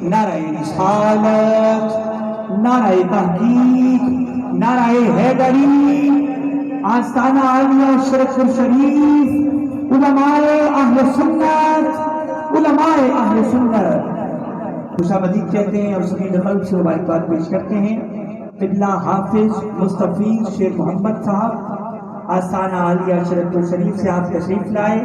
نعرہ رسالت، نعرہ تحقیق، نعرہ حیدری، آستانہ عالیہ شرف الشریف، علماء اہل سنت، علماء اہل سنت خوش آمدید کہتے ہیں اور سبھی قلب سے مبارکباد پیش کرتے ہیں۔ قبلہ حافظ مستفیض شیخ محمد صاحب آستانہ عالیہ شرف الشریف سے آپ تشریف لائے۔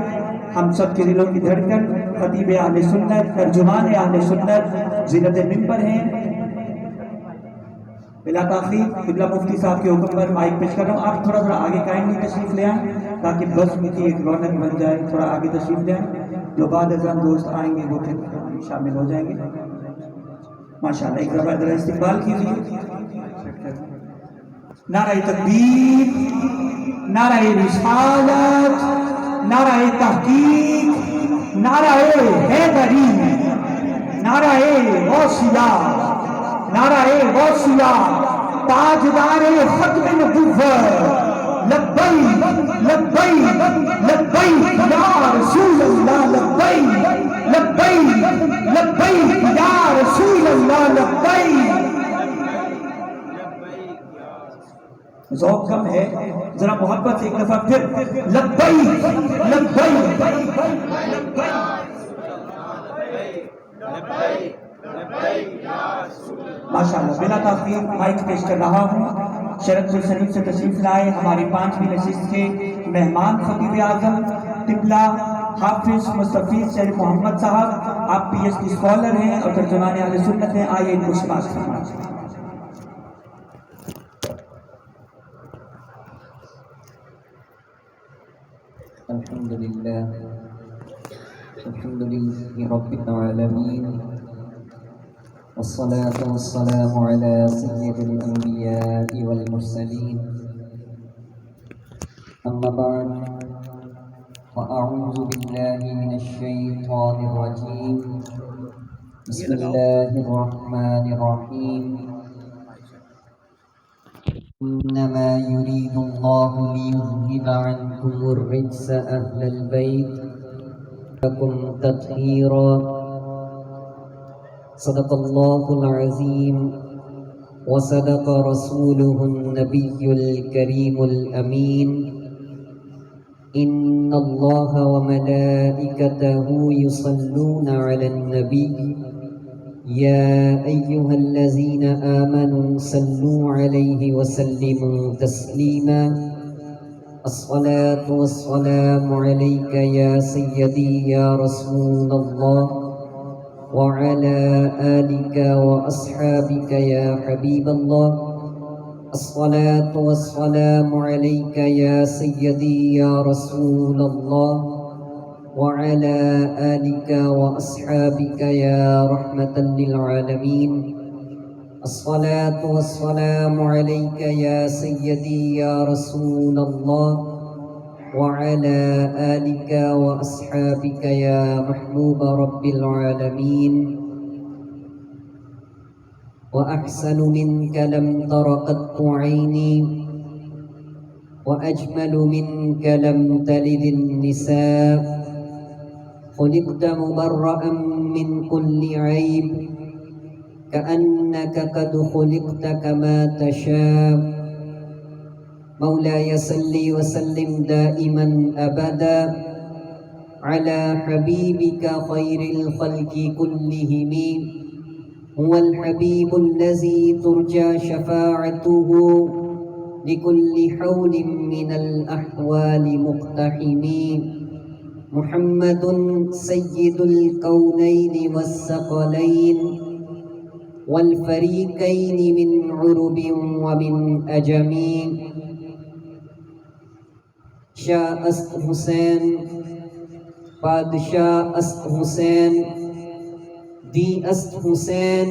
ہم سب کے دلوں کی دھڑکن، خطیب اہل سنت، ترجمان اہل سنت زینت منبر ہیں۔ بلا تاخیر قبلہ مفتی صاحب کے حکم پر مائک پیش کر رہا ہوں۔ آپ تھوڑا آگے کائنڈلی تشریف لے آئیں تاکہ بس کی ایک رونق بن جائے۔ تھوڑا آگے تشریف لے آئیں، جو بعد ازاں دوست آئیں گے وہ پھر شامل ہو جائیں گے۔ ماشاءاللہ ایک دفعہ ذرا استقبال کیجیے۔ نعرہ تکبیر، نعرہ رسالت، نعرہ تحقیق، نعرہ حیدری، نعرہ غوثیہ، نعرہ غوثیہ، تاجدار ختم نبوت، لبیک لبیک لبیک یا رسول اللہ، لبیک لبیک لبیک یا رسول اللہ، لبیک۔ ذوق کم ہے، ذرا محبت سے ایک دفعہ پھر لبیک لبیک ماشاءاللہ۔ بلا تاخیر مائک پیش کر رہا ہوں۔ شرف الشریف سے تشریف لائے ہماری 5ویں نشست کے مہمان خطیب اعظم قبلہ حافظ مستفیض شیخ محمد صاحب، آپ پی ایچ ڈی اسکالر ہیں اور ترجمان اہل سنت ہیں۔ آئیے ان کو سماعت فرمائیں۔ الحمد لله رب العالمين، والصلاة والسلام على سيد الأنبياء والمرسلين، أما بعد، فأعوذ بالله من الشيطان الرجيم، بسم الله الرحمن الرحيم، إنما يريد الله ليذهب عنكم الرجس أهل البيت لكم تطهيرا، صدق الله العظيم وصدق رسوله النبي الكريم الأمين، إن الله وملائكته يصلون على النبي يا أيها الذين آمنوا صلوا عليه وسلموا تسليما، الصلاة والسلام عليك يا سيدي يا رسول الله، وعلى آلك وأصحابك يا حبيب الله، الصلاة والسلام عليك يا سيدي يا رسول الله، وعلى آلك وأصحابك يا رحمة للعالمين، الصلاة والسلام عليك يا سيدي يا رسول الله، وعلى آلك وأصحابك يا محبوب رب العالمين، وأحسن منك لم تر قط عيني، وأجمل منك لم تلد النساء، خلقت مبرأ من كل عيب، كأنك قد خلقت كما تشاء، مولاي صل وسلم دائما أبدا على حبيبك خير الخلق كلهم، هو الحبيب الذي ترجى شفاعته لكل حول من الأحوال مقتحم، محمد سيد الكونين والثقلين والفريقين من عرب ومن أجم، شاہ است حسین بادشاہ است حسین، دی است حسین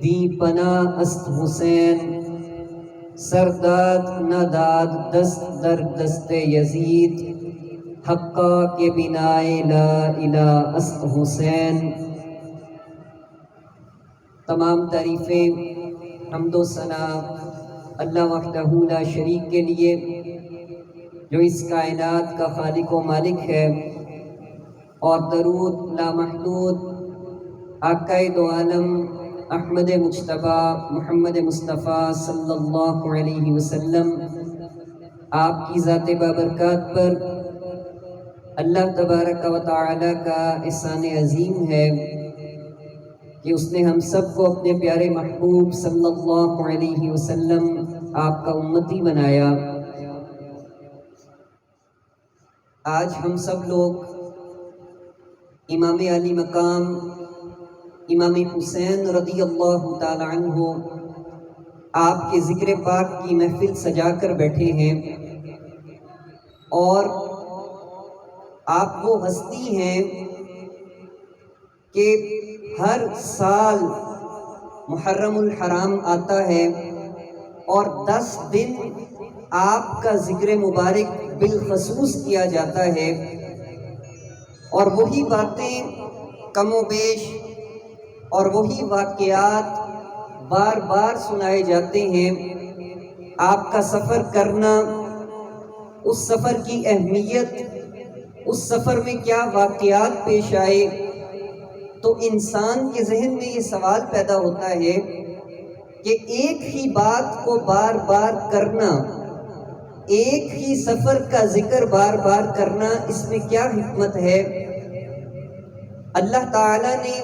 دی پناہ است حسین، سرداد نداد دست در دست یزید، حقا کے بنائے لا الہ است حسین۔ تمام تعریفیں حمد و ثنا اللہ وحدہ لا شریک کے لیے، جو اس کائنات کا خالق و مالک ہے، اور درود لامحدود آقا دو عالم احمد مجتبیٰ محمد مصطفیٰ صلی اللہ علیہ وسلم آپ کی ذات بابرکات پر اللہ تبارک و تعالی کا احسان عظیم ہے کہ اس نے ہم سب کو اپنے پیارے محبوب صلی اللہ علیہ وسلم آپ کا امتی بنایا۔ آج ہم سب لوگ امام علی مقام امام حسین رضی اللہ تعالی عنہ آپ کے ذکر پاک کی محفل سجا کر بیٹھے ہیں، اور آپ وہ ہستی ہیں کہ ہر سال محرم الحرام آتا ہے اور 10 دن آپ کا ذکر مبارک بالخصوص کیا جاتا ہے، اور وہی باتیں کم و بیش اور وہی واقعات بار بار سنائے جاتے ہیں۔ آپ کا سفر کرنا، اس سفر کی اہمیت، اس سفر میں کیا واقعات پیش آئے، تو انسان کے ذہن میں یہ سوال پیدا ہوتا ہے کہ ایک ہی بات کو بار بار کرنا، ایک ہی سفر کا ذکر بار بار کرنا، اس میں کیا حکمت ہے؟ اللہ تعالیٰ نے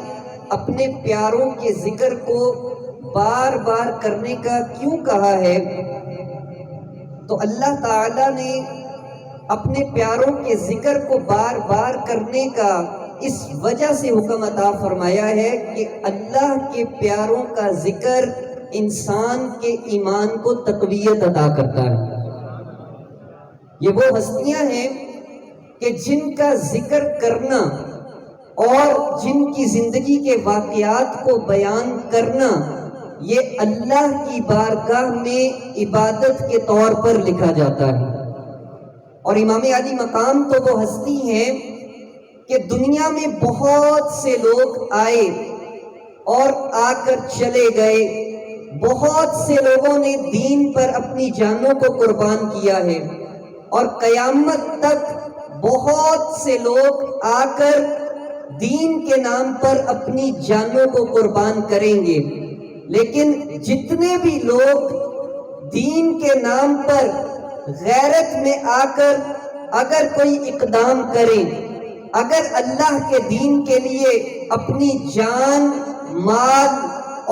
اپنے پیاروں کے ذکر کو بار بار کرنے کا کیوں کہا ہے؟ تو اللہ تعالیٰ نے اپنے پیاروں کے ذکر کو بار بار کرنے کا اس وجہ سے حکم عطا فرمایا ہے کہ اللہ کے پیاروں کا ذکر انسان کے ایمان کو تقویت عطا کرتا ہے۔ یہ وہ ہستیاں ہیں کہ جن کا ذکر کرنا اور جن کی زندگی کے واقعات کو بیان کرنا، یہ اللہ کی بارگاہ میں عبادت کے طور پر لکھا جاتا ہے۔ اور امام علی مقام تو وہ ہستی ہیں کہ دنیا میں بہت سے لوگ آئے اور آ کر چلے گئے، بہت سے لوگوں نے دین پر اپنی جانوں کو قربان کیا ہے، اور قیامت تک بہت سے لوگ آ کر دین کے نام پر اپنی جانوں کو قربان کریں گے، لیکن جتنے بھی لوگ دین کے نام پر غیرت میں آ کر اگر کوئی اقدام کریں، اگر اللہ کے دین کے لیے اپنی جان، مال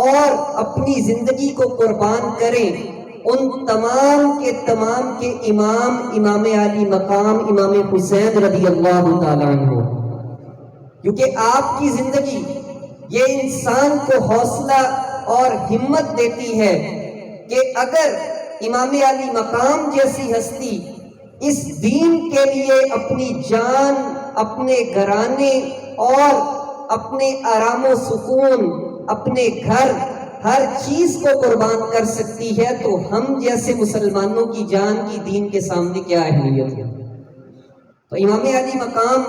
اور اپنی زندگی کو قربان کریں، ان تمام کے امام امام علی مقام امام حسین رضی اللہ تعالیٰ عنہ، کیونکہ آپ کی زندگی یہ انسان کو حوصلہ اور ہمت دیتی ہے کہ اگر امام علی مقام جیسی ہستی اس دین کے لیے اپنی جان، اپنے گھرانے اور اپنے آرام و سکون، اپنے گھر، ہر چیز کو قربان کر سکتی ہے، تو ہم جیسے مسلمانوں کی جان کی دین کے سامنے کیا اہمیت ہے؟ تو امام علی مقام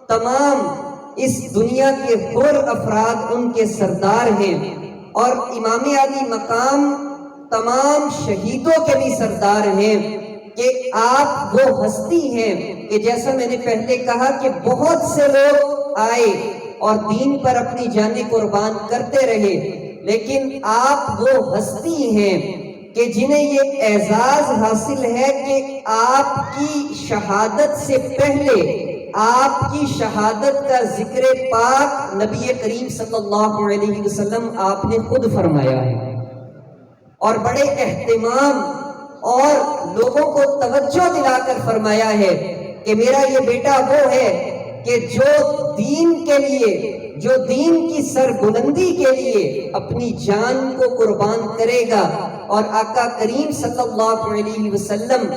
تمام اس دنیا کے حر افراد ان کے سردار ہیں، اور امام علی مقام تمام شہیدوں کے بھی سردار ہیں، کہ آپ وہ ہستی ہیں کہ جیسا میں نے پہلے کہا کہ بہت سے لوگ آئے اور دین پر اپنی جانیں قربان کرتے رہے، لیکن آپ وہ ہستی ہیں کہ جنہیں یہ اعزاز حاصل ہے کہ آپ کی شہادت سے پہلے آپ کی شہادت کا ذکر پاک نبی کریم صلی اللہ علیہ وسلم آپ نے خود فرمایا ہے، اور بڑے اہتمام اور لوگوں کو توجہ دلا کر فرمایا ہے کہ میرا یہ بیٹا وہ ہے کہ جو دین کے لیے، جو دین کی سربلندی کے لیے اپنی جان کو قربان کرے گا، اور آقا کریم صلی اللہ علیہ وسلم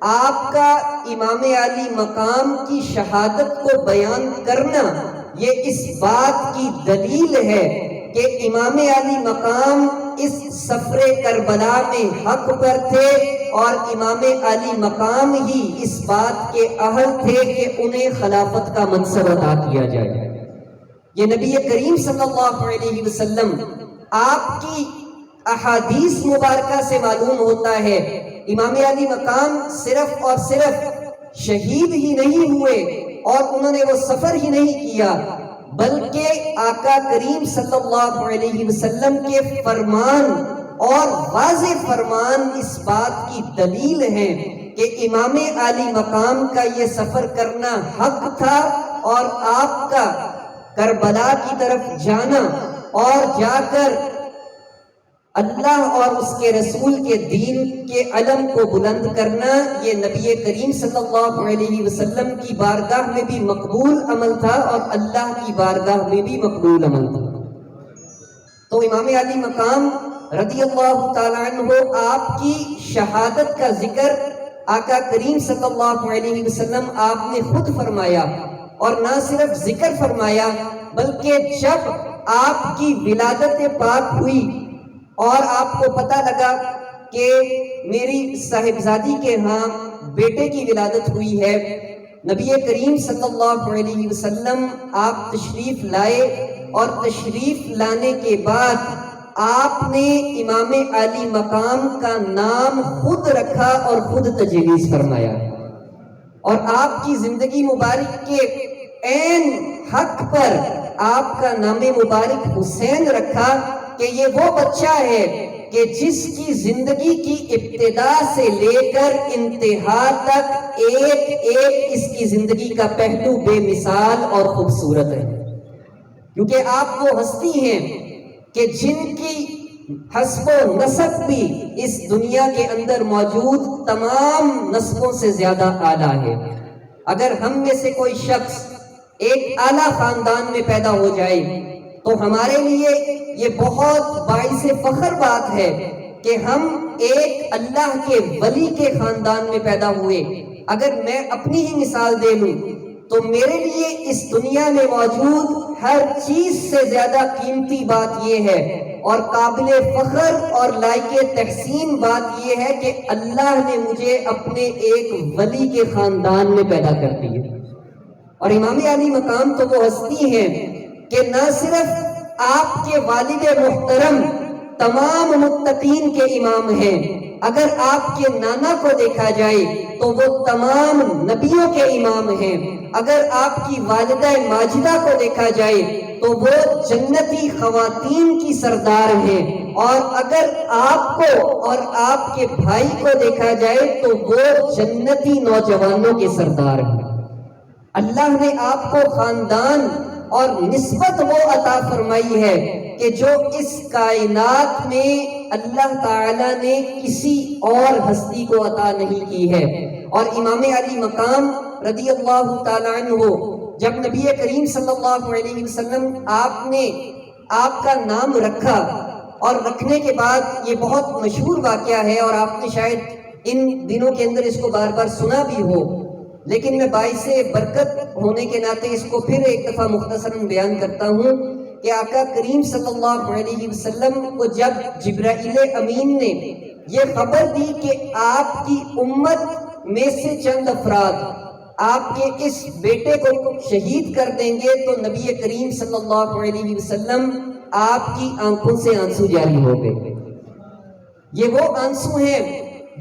آپ کا امام علی مقام کی شہادت کو بیان کرنا، یہ اس بات کی دلیل ہے کہ امام علی مقام اس سفر کربلا میں حق پر تھے، اور امام علی مقام ہی اس بات کے اہل تھے کہ انہیں خلافت کا منصب عطا کیا جائے۔ یہ نبی کریم صلی اللہ علیہ وسلم آپ کی احادیث مبارکہ سے معلوم ہوتا ہے، امام علی مقام صرف اور صرف شہید ہی نہیں ہوئے اور انہوں نے وہ سفر ہی نہیں کیا، بلکہ آقا کریم صلی اللہ علیہ وسلم کے فرمان اور واضح فرمان اس بات کی دلیل ہے کہ امام عالی مقام کا یہ سفر کرنا حق تھا، اور آپ کا کربلا کی طرف جانا اور جا کر اللہ اور اس کے رسول کے دین کے علم کو بلند کرنا، یہ نبی کریم صلی اللہ علیہ وسلم کی بارگاہ میں بھی مقبول عمل تھا اور اللہ کی بارگاہ میں بھی مقبول عمل تھا۔ تو امام علی مقام رضی اللہ تعالیٰ عنہ آپ کی شہادت کا ذکر آقا کریم صلی اللہ علیہ وسلم آپ نے خود فرمایا، اور نہ صرف ذکر فرمایا بلکہ جب آپ کی ولادت پاک ہوئی اور آپ کو پتہ لگا کہ میری صاحبزادی کے ہاں بیٹے کی ولادت ہوئی ہے، نبی کریم صلی اللہ علیہ وسلم آپ تشریف لائے، اور تشریف لانے کے بعد آپ نے امام علی مقام کا نام خود رکھا اور خود تجویز فرمایا، اور آپ کی زندگی مبارک کے عین حق پر آپ کا نام مبارک حسین رکھا کہ یہ وہ بچہ ہے کہ جس کی زندگی کی ابتدا سے لے کر انتہا تک ایک ایک اس کی زندگی کا پہلو بے مثال اور خوبصورت ہے، کیونکہ آپ وہ ہستی ہیں کہ جن کی حسب و نسب بھی اس دنیا کے اندر موجود تمام نسبوں سے زیادہ اعلیٰ ہے۔ اگر ہم میں سے کوئی شخص ایک اعلیٰ خاندان میں پیدا ہو جائے تو ہمارے لیے یہ بہت باعث فخر بات ہے کہ ہم ایک اللہ کے ولی کے خاندان میں پیدا ہوئے۔ اگر میں اپنی ہی مثال دے لوں تو میرے لیے اس دنیا میں موجود ہر چیز سے زیادہ قیمتی بات یہ ہے اور قابل فخر اور لائق تحسین بات یہ ہے کہ اللہ نے مجھے اپنے ایک ولی کے خاندان میں پیدا کر دیا۔ اور امام علی مقام تو وہ ہستی ہیں کہ نہ صرف آپ کے والد محترم تمام متقین کے امام ہیں، اگر آپ کے نانا کو دیکھا جائے تو وہ تمام نبیوں کے امام ہیں، اگر آپ کی والدہ ماجدہ کو دیکھا جائے تو وہ جنتی خواتین کی سردار ہیں، اور اگر آپ کو اور آپ کے بھائی کو دیکھا جائے تو وہ جنتی نوجوانوں کے سردار ہیں۔ اللہ نے آپ کو خاندان اور نسبت وہ عطا فرمائی ہے کہ جو اس کائنات میں اللہ تعالیٰ نے کسی اور ہستی کو عطا نہیں کی ہے۔ اور امام علی مقام رضی اللہ تعالیٰ عنہ جب نبی کریم صلی اللہ علیہ وسلم آپ نے آپ کا نام رکھا، اور رکھنے کے بعد یہ بہت مشہور واقعہ ہے اور آپ نے شاید ان دنوں کے اندر اس کو بار بار سنا بھی ہو، لیکن میں باعث برکت ہونے کے ناطے اس کو پھر ایک دفعہ مختصراً بیان کرتا ہوں کہ آقا کریم صلی اللہ علیہ وسلم کو جب جبرائیل امین نے یہ خبر دی کہ آپ کی امت میں سے چند افراد آپ کے اس بیٹے کو شہید کر دیں گے، تو نبی کریم صلی اللہ علیہ وسلم آپ کی آنکھوں سے آنسو جاری ہو گئے۔ یہ وہ آنسو ہیں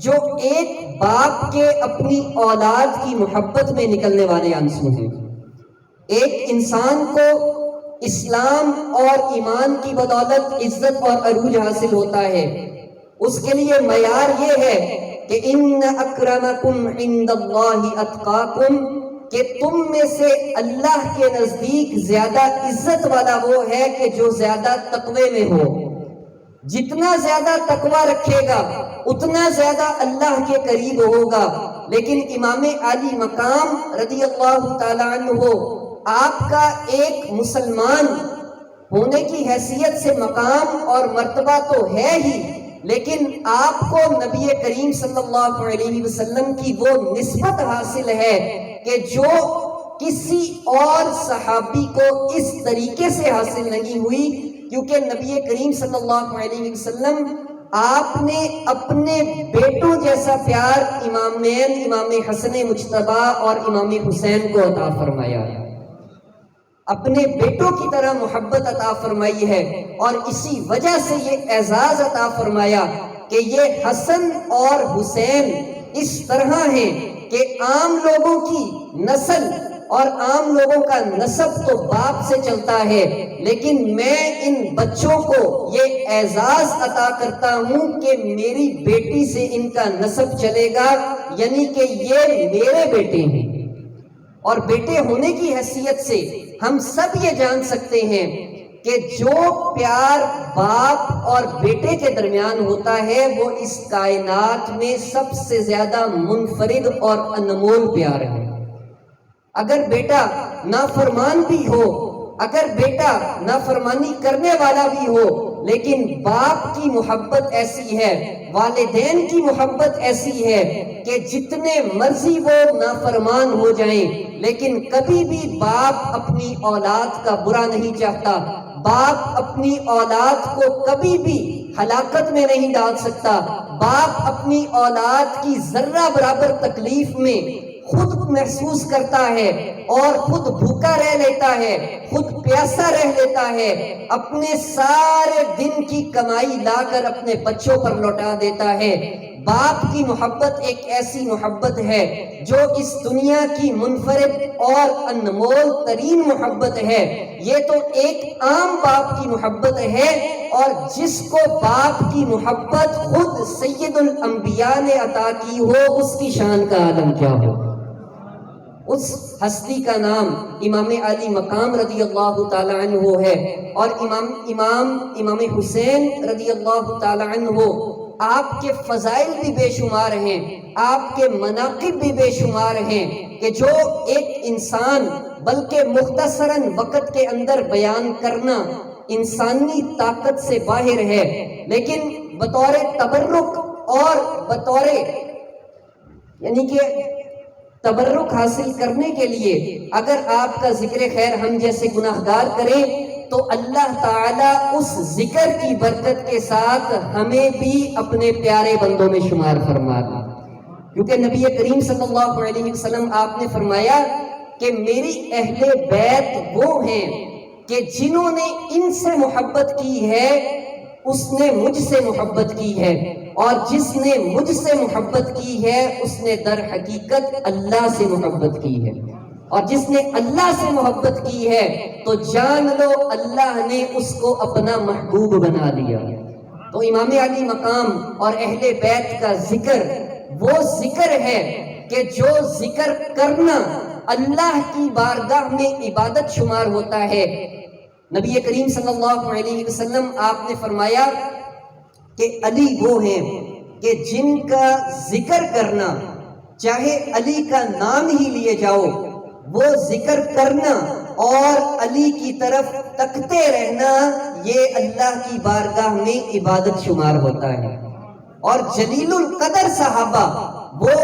جو ایک باپ کے اپنی اولاد کی محبت میں نکلنے والے آنسو ہیں۔ ایک انسان کو اسلام اور ایمان کی بدولت عزت اور عروج حاصل ہوتا ہے، اس کے لیے معیار یہ ہے کہ ان اکرمکم عند اللہ اتقاکم، کہ تم میں سے اللہ کے نزدیک زیادہ عزت والا وہ ہے کہ جو زیادہ تقوی میں ہو۔ جتنا زیادہ تقوی رکھے گا اتنا زیادہ اللہ کے قریب ہوگا۔ لیکن امام علی مقام رضی اللہ تعالیٰ عنہ آپ کا ایک مسلمان ہونے کی حیثیت سے مقام اور مرتبہ تو ہے ہی، لیکن آپ کو نبی کریم صلی اللہ علیہ وسلم کی وہ نسبت حاصل ہے کہ جو کسی اور صحابی کو اس طریقے سے حاصل نہیں ہوئی، کیونکہ نبی کریم صلی اللہ علیہ وسلم آپ نے اپنے بیٹوں جیسا پیار امامین امام حسن مجتبی اور امام حسین کو عطا فرمایا، اپنے بیٹوں کی طرح محبت عطا فرمائی ہے، اور اسی وجہ سے یہ اعزاز عطا فرمایا کہ یہ حسن اور حسین اس طرح ہیں کہ عام لوگوں کی نسل اور عام لوگوں کا نسب تو باپ سے چلتا ہے، لیکن میں ان بچوں کو یہ اعزاز عطا کرتا ہوں کہ میری بیٹی سے ان کا نسب چلے گا، یعنی کہ یہ میرے بیٹے ہیں۔ اور بیٹے ہونے کی حیثیت سے ہم سب یہ جان سکتے ہیں کہ جو پیار باپ اور بیٹے کے درمیان ہوتا ہے وہ اس کائنات میں سب سے زیادہ منفرد اور انمول پیار ہے۔ اگر بیٹا نافرمان بھی ہو، اگر بیٹا نافرمانی کرنے والا بھی ہو، لیکن باپ کی محبت ایسی ہے، والدین کی محبت ایسی ہے کہ جتنے مرضی وہ نافرمان ہو جائیں لیکن کبھی بھی باپ اپنی اولاد کا برا نہیں چاہتا، باپ اپنی اولاد کو کبھی بھی ہلاکت میں نہیں ڈال سکتا، باپ اپنی اولاد کی ذرہ برابر تکلیف میں خود محسوس کرتا ہے اور خود بھوکا رہ لیتا ہے، خود پیاسا رہ لیتا ہے، اپنے سارے دن کی کمائی لا کر اپنے بچوں پر لوٹا دیتا ہے۔ باپ کی محبت ایک ایسی محبت ہے جو اس دنیا کی منفرد اور انمول ترین محبت ہے۔ یہ تو ایک عام باپ کی محبت ہے، اور جس کو باپ کی محبت خود سید الانبیاء نے عطا کی ہو اس کی شان کا عالم کیا ہو۔ اس ہستی کا نام امام علی مقام رضی اللہ تعالی عنہ ہے، اور امام حسین رضی اللہ تعالی عنہ، آپ کے فضائل بھی بے شمار ہیں، آپ کے مناقب بھی بے شمار ہیں کہ جو ایک انسان بلکہ مختصراً وقت کے اندر بیان کرنا انسانی طاقت سے باہر ہے، لیکن بطور تبرک اور بطور یعنی کہ تبرک حاصل کرنے کے لیے اگر آپ کا ذکر خیر ہم جیسے گناہگار کریں تو اللہ تعالیٰ اس ذکر کی برکت کے ساتھ ہمیں بھی اپنے پیارے بندوں میں شمار فرما دے، کیونکہ نبی کریم صلی اللہ علیہ وسلم آپ نے فرمایا کہ میری اہل بیت وہ ہیں کہ جنہوں نے ان سے محبت کی ہے اس نے مجھ سے محبت کی ہے، اور جس نے مجھ سے محبت کی ہے اس نے در حقیقت اللہ سے محبت کی ہے، اور جس نے اللہ سے محبت کی ہے تو جان لو اللہ نے اس کو اپنا محبوب بنا لیا۔ تو امام علی مقام اور اہل بیت کا ذکر وہ ذکر ہے کہ جو ذکر کرنا اللہ کی بارگاہ میں عبادت شمار ہوتا ہے۔ نبی کریم صلی اللہ علیہ وسلم آپ نے فرمایا کہ علی وہ ہیں کہ جن کا ذکر کرنا، چاہے علی کا نام ہی لیے جاؤ، وہ ذکر کرنا اور علی کی طرف تکتے رہنا یہ اللہ کی بارگاہ میں عبادت شمار ہوتا ہے۔ اور جلیل القدر صحابہ وہ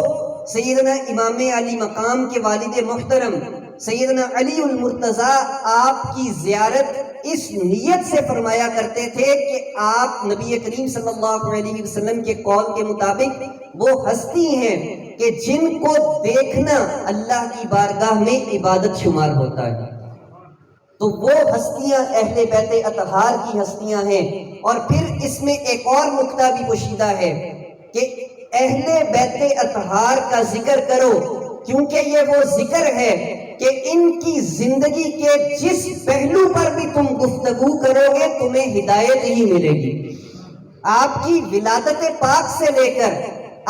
سیدنا امام علی مقام کے والد محترم سیدنا علی المرتضیٰ آپ کی زیارت اس نیت سے فرمایا کرتے تھے کہ آپ نبی کریم صلی اللہ علیہ وسلم کے قول کے مطابق وہ ہستی ہیں کہ جن کو دیکھنا اللہ کی بارگاہ میں عبادت شمار ہوتا ہے۔ تو وہ ہستیاں اہل بیت اطہار کی ہستیاں ہیں۔ اور پھر اس میں ایک اور نکتہ بھی پوشیدہ ہے کہ اہل بیت اطہار کا ذکر کرو، کیونکہ یہ وہ ذکر ہے کہ ان کی زندگی کے جس پہلو پر بھی تم گفتگو کرو گے تمہیں ہدایت ہی ملے گی۔ آپ کی ولادت پاک سے لے کر،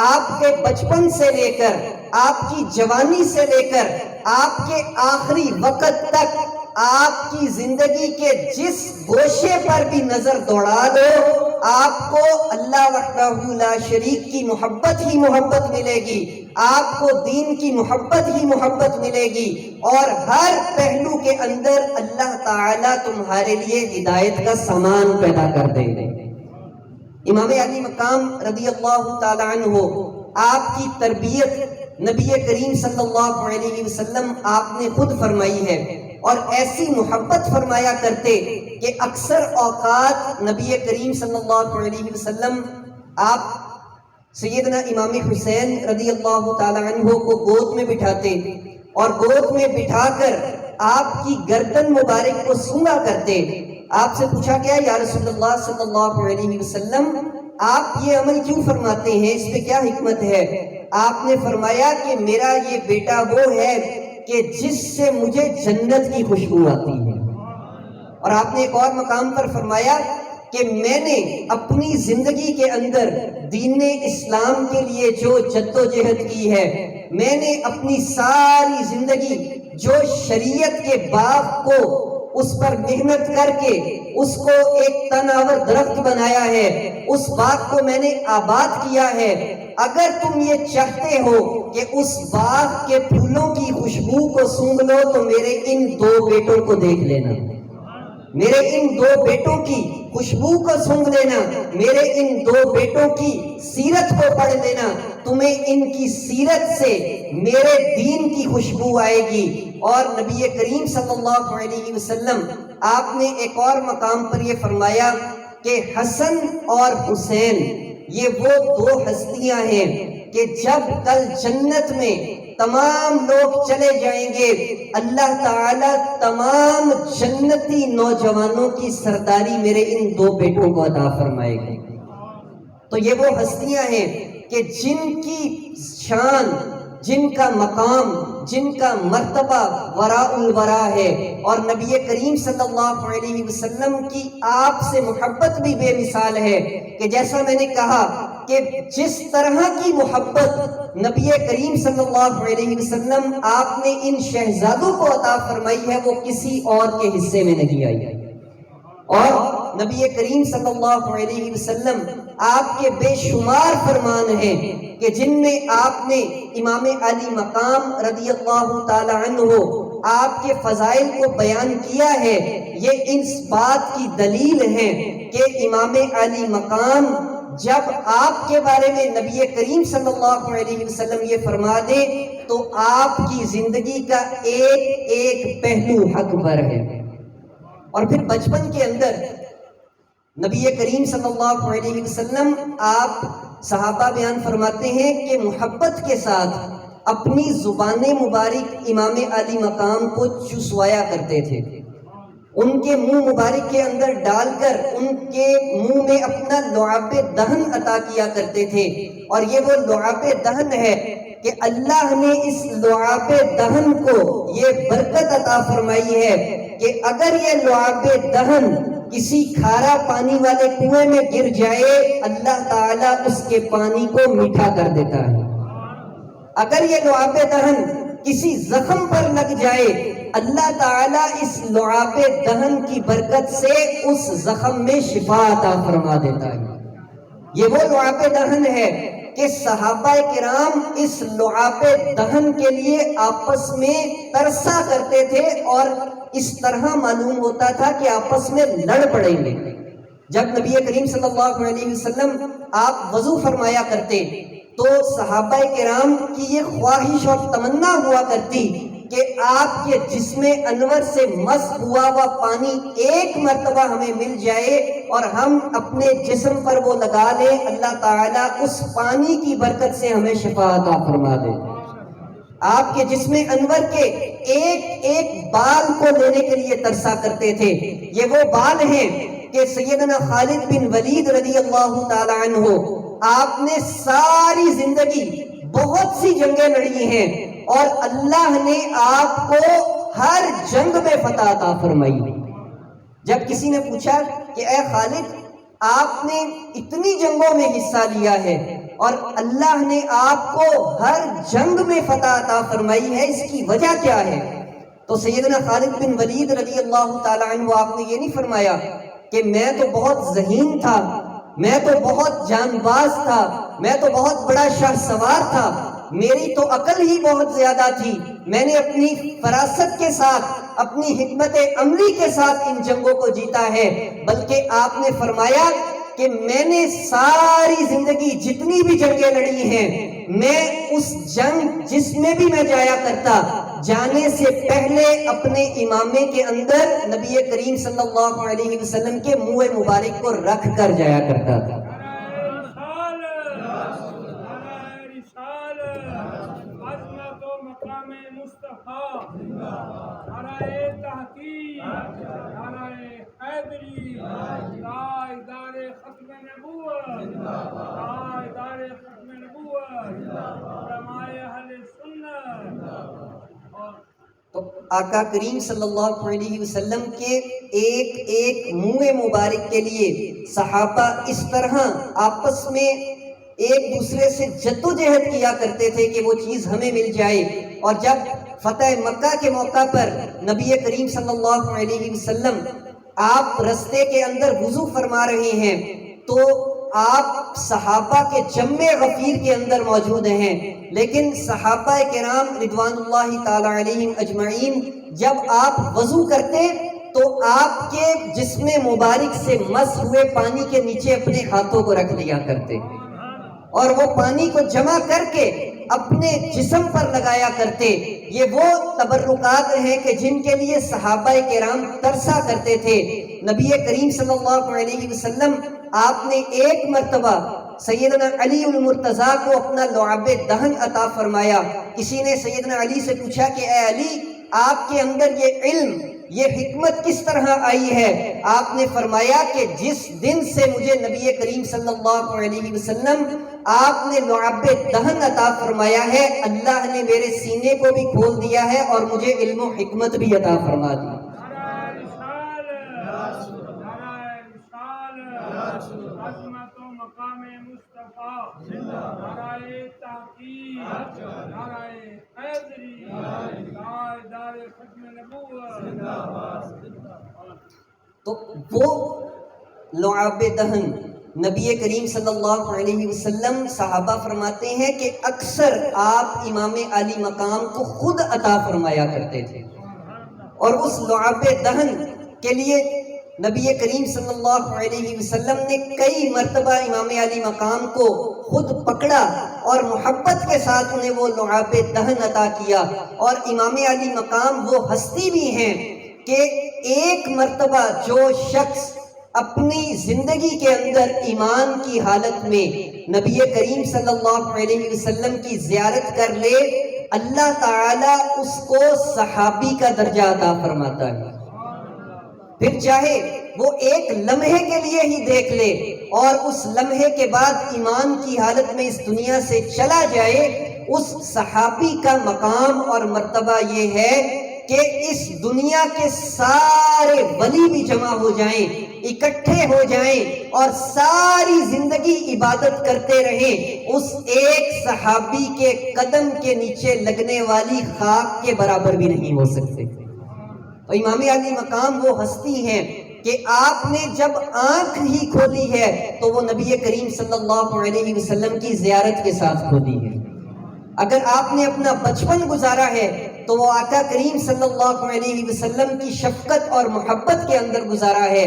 آپ کے بچپن سے لے کر، آپ کی جوانی سے لے کر آپ کے آخری وقت تک، آپ کی زندگی کے جس گوشے پر بھی نظر دوڑا دو آپ کو اللہ وحدہ لا شریک کی محبت ہی محبت ملے گی، آپ کو دین کی محبت ہی محبت ملے گی، اور ہر پہلو کے اندر اللہ تعالیٰ تمہارے لیے ہدایت کا سامان پیدا کر دیں گے۔ امام علی مقام رضی اللہ تعالی عنہ آپ کی تربیت نبی کریم صلی اللہ علیہ وسلم آپ نے خود فرمائی ہے، اور ایسی محبت فرمایا کرتے کہ اکثر اوقات نبی کریم صلی اللہ علیہ وسلم آپ سیدنا امام حسین رضی اللہ تعالی عنہ کو گود میں بٹھاتے اور گود میں بٹھا کر آپ کی گردن مبارک کو سونگا کرتے۔ آپ سے پوچھا گیا یا رسول اللہ صلی اللہ علیہ وسلم آپ یہ عمل کیوں فرماتے ہیں، اس پہ کیا حکمت ہے؟ آپ نے فرمایا کہ میرا یہ بیٹا وہ ہے کہ جس سے مجھے جنت کی خوشبو آتی ہے۔ اور آپ نے ایک اور مقام پر فرمایا کہ میں نے اپنی زندگی کے اندر دین اسلام کے لیے جو جدوجہد کی ہے، میں نے اپنی ساری زندگی جو شریعت کے باغ کو اس پر محنت کر کے اس کو ایک تناور درخت بنایا ہے، اس باغ کو میں نے آباد کیا ہے۔ اگر تم یہ چاہتے ہو کہ اس باغ کے پھولوں کی خوشبو کو سونگھ لو تو میرے ان 2 بیٹوں کو دیکھ لینا، میرے ان 2 بیٹوں کی خوشبو کو سونگھ لینا، میرے ان 2 بیٹوں کی سیرت کو پڑھ لینا، تمہیں ان کی سیرت سے میرے دین کی خوشبو آئے گی۔ اور نبی کریم صلی اللہ علیہ وسلم آپ نے ایک اور مقام پر یہ فرمایا کہ حسن اور حسین یہ وہ 2 ہستیاں ہیں کہ جب کل جنت میں تمام لوگ چلے جائیں گے، اللہ تعالیٰ تمام جنتی نوجوانوں کی سرداری میرے ان 2 بیٹوں کو عطا فرمائے گے۔ تو یہ وہ ہستیاں ہیں کہ جن کی شان، جن کا مقام، جن کا مرتبہ وراء الورا ہے، اور نبی کریم صلی اللہ علیہ وسلم کی آپ سے محبت بھی بے مثال ہے کہ جیسا میں نے کہا کہ جس طرح کی محبت نبی کریم صلی اللہ علیہ وسلم آپ نے ان شہزادوں کو عطا فرمائی ہے وہ کسی اور کے حصے میں نہیں آئی۔ اور نبی کریم صلی اللہ علیہ وسلم آپ کے بے شمار فرمان ہیں کہ جن میں آپ نے امام علی مقام رضی اللہ تعالی عنہ آپ کے فضائل کو بیان کیا ہے۔ یہ اس بات کی دلیل ہے کہ امام علی مقام جب آپ کے بارے میں نبی کریم صلی اللہ علیہ وسلم یہ فرما دے تو آپ کی زندگی کا ایک ایک پہلو حق پر ہے۔ اور پھر بچپن کے اندر نبی کریم صلی اللہ علیہ وسلم آپ صحابہ بیان فرماتے ہیں کہ محبت کے ساتھ اپنی زبان مبارک امام علی مقام کو چسوایا کرتے تھے، ان کے منہ مبارک کے اندر ڈال کر ان کے منہ میں اپنا لعاب دہن عطا کیا کرتے تھے۔ اور یہ وہ لعاب دہن ہے کہ اللہ نے اس لعاب دہن کو یہ برکت عطا فرمائی ہے کہ اگر یہ لعاب دہن کسی کھارا پانی والے کنویں میں گر جائے اللہ تعالیٰ اس کے پانی کو میٹھا کر دیتا ہے۔ اگر یہ لعاب دہن کسی زخم پر لگ جائے اللہ تعالیٰ اس لعاب دہن کی برکت سے اس زخم میں شفا عطا فرما دیتا ہے۔ یہ وہ لعاب دہن ہے کہ صحابہ کرام اس لعاب دہن کے لیے آپس میں ترسا کرتے تھے اور اس طرح معلوم ہوتا تھا کہ آپس میں لڑ پڑیں گے۔ جب نبی کریم صلی اللہ علیہ وسلم آپ وضو فرمایا کرتے تو صحابہ کرام کی یہ خواہش اور تمنا ہوا کرتی کہ آپ کے جسم انور سے مسح ہوا ہوا پانی ایک مرتبہ ہمیں مل جائے اور ہم اپنے جسم پر وہ لگا لیں، اللہ تعالیٰ اس پانی کی برکت سے ہمیں شفا عطا فرما دے۔ آپ کے جسم انور کے ایک ایک بال کو لینے کے لیے ترسا کرتے تھے۔ یہ وہ بال ہیں کہ سیدنا خالد بن ولید رضی اللہ تعالی عنہ آپ نے ساری زندگی بہت سی جنگیں لڑی ہیں اور اللہ نے آپ کو ہر جنگ میں فتح عطا فرمائی۔ جب کسی نے پوچھا کہ اے خالد آپ نے اتنی جنگوں میں حصہ لیا ہے اور اللہ نے آپ کو ہر جنگ میں فتح عطا فرمائی ہے، اس کی وجہ کیا ہے؟ تو سیدنا خالد بن ولید رضی اللہ تعالی عنہ آپ نے یہ نہیں فرمایا کہ میں تو بہت ذہین تھا، میں تو بہت جان باز تھا، میں تو بہت بڑا شاہ سوار تھا، میری تو عقل ہی بہت زیادہ تھی، میں نے اپنی فراست کے ساتھ اپنی حکمت عملی کے ساتھ ان جنگوں کو جیتا ہے، بلکہ آپ نے فرمایا کہ میں نے ساری زندگی جتنی بھی جنگیں لڑی ہیں میں اس جنگ جس میں بھی میں جایا کرتا جانے سے پہلے اپنے امامے کے اندر نبی کریم صلی اللہ علیہ وسلم کے منہ مبارک کو رکھ کر جایا کرتا تھا۔ آقا کریم صلی اللہ علیہ وسلم کے ایک ایک منہ مبارک کے لیے صحابہ اس طرح آپس میں ایک دوسرے سے جدوجہد کیا کرتے تھے کہ وہ چیز ہمیں مل جائے. اور جب فتح مکہ کے موقع پر نبی کریم صلی اللہ علیہ وسلم آپ رستے کے اندر وضو فرما رہے ہیں تو آپ صحابہ کے جمع غفیر کے اندر موجود ہیں، لیکن صحابہ کرام رضوان اللہ تعالی علیہم اجمعین جب آپ وضو کرتے تو آپ کے جسم مبارک سے مس ہوئے پانی کے نیچے اپنے ہاتھوں کو رکھ لیا کرتے اور وہ پانی کو جمع کر کے اپنے جسم پر لگایا کرتے. یہ وہ تبرکات ہیں کہ جن کے لیے صحابہ کرام ترسا کرتے تھے. نبی کریم صلی اللہ علیہ وسلم آپ نے ایک مرتبہ سیدنا علی المرتضیٰ کو اپنا لعاب دہن عطا فرمایا. کسی نے سیدنا علی سے پوچھا کہ اے علی، آپ کے اندر یہ علم، یہ حکمت کس طرح آئی ہے؟ آپ نے فرمایا کہ جس دن سے مجھے نبی کریم صلی اللہ علیہ وسلم آپ نے لعاب دہن عطا فرمایا ہے، اللہ نے میرے سینے کو بھی کھول دیا ہے اور مجھے علم و حکمت بھی عطا فرما دی. تو وہ لعاب دہن نبی کریم صلی اللہ علیہ وسلم صحابہ فرماتے ہیں کہ اکثر آپ امام علی مقام کو خود عطا فرمایا کرتے تھے، اور اس لعاب دہن کے لیے نبی کریم صلی اللہ علیہ وسلم نے کئی مرتبہ امام علی مقام کو خود پکڑا اور محبت کے ساتھ انہیں وہ لعاب دہن عطا کیا. اور امام علی مقام وہ ہستی بھی ہیں کہ ایک مرتبہ جو شخص اپنی زندگی کے اندر ایمان کی حالت میں نبی کریم صلی اللہ علیہ وسلم کی زیارت کر لے، اللہ تعالیٰ اس کو صحابی کا درجہ عطا فرماتا ہے. پھر چاہے وہ ایک لمحے کے لیے ہی دیکھ لے اور اس لمحے کے بعد ایمان کی حالت میں اس دنیا سے چلا جائے، اس صحابی کا مقام اور مرتبہ یہ ہے کہ اس دنیا کے سارے ولی بھی جمع ہو جائیں، اکٹھے ہو جائیں اور ساری زندگی عبادت کرتے رہیں، اس ایک صحابی کے قدم کے نیچے لگنے والی خاک کے برابر بھی نہیں ہو سکتے. تو امام علی مقام وہ ہستی ہیں کہ آپ نے جب آنکھ ہی کھولی ہے تو وہ نبی کریم صلی اللہ علیہ وسلم کی زیارت کے ساتھ کھولی ہے. اگر آپ نے اپنا بچپن گزارا ہے تو وہ آقا کریم صلی اللہ علیہ وسلم کی شفقت اور محبت کے اندر گزارا ہے.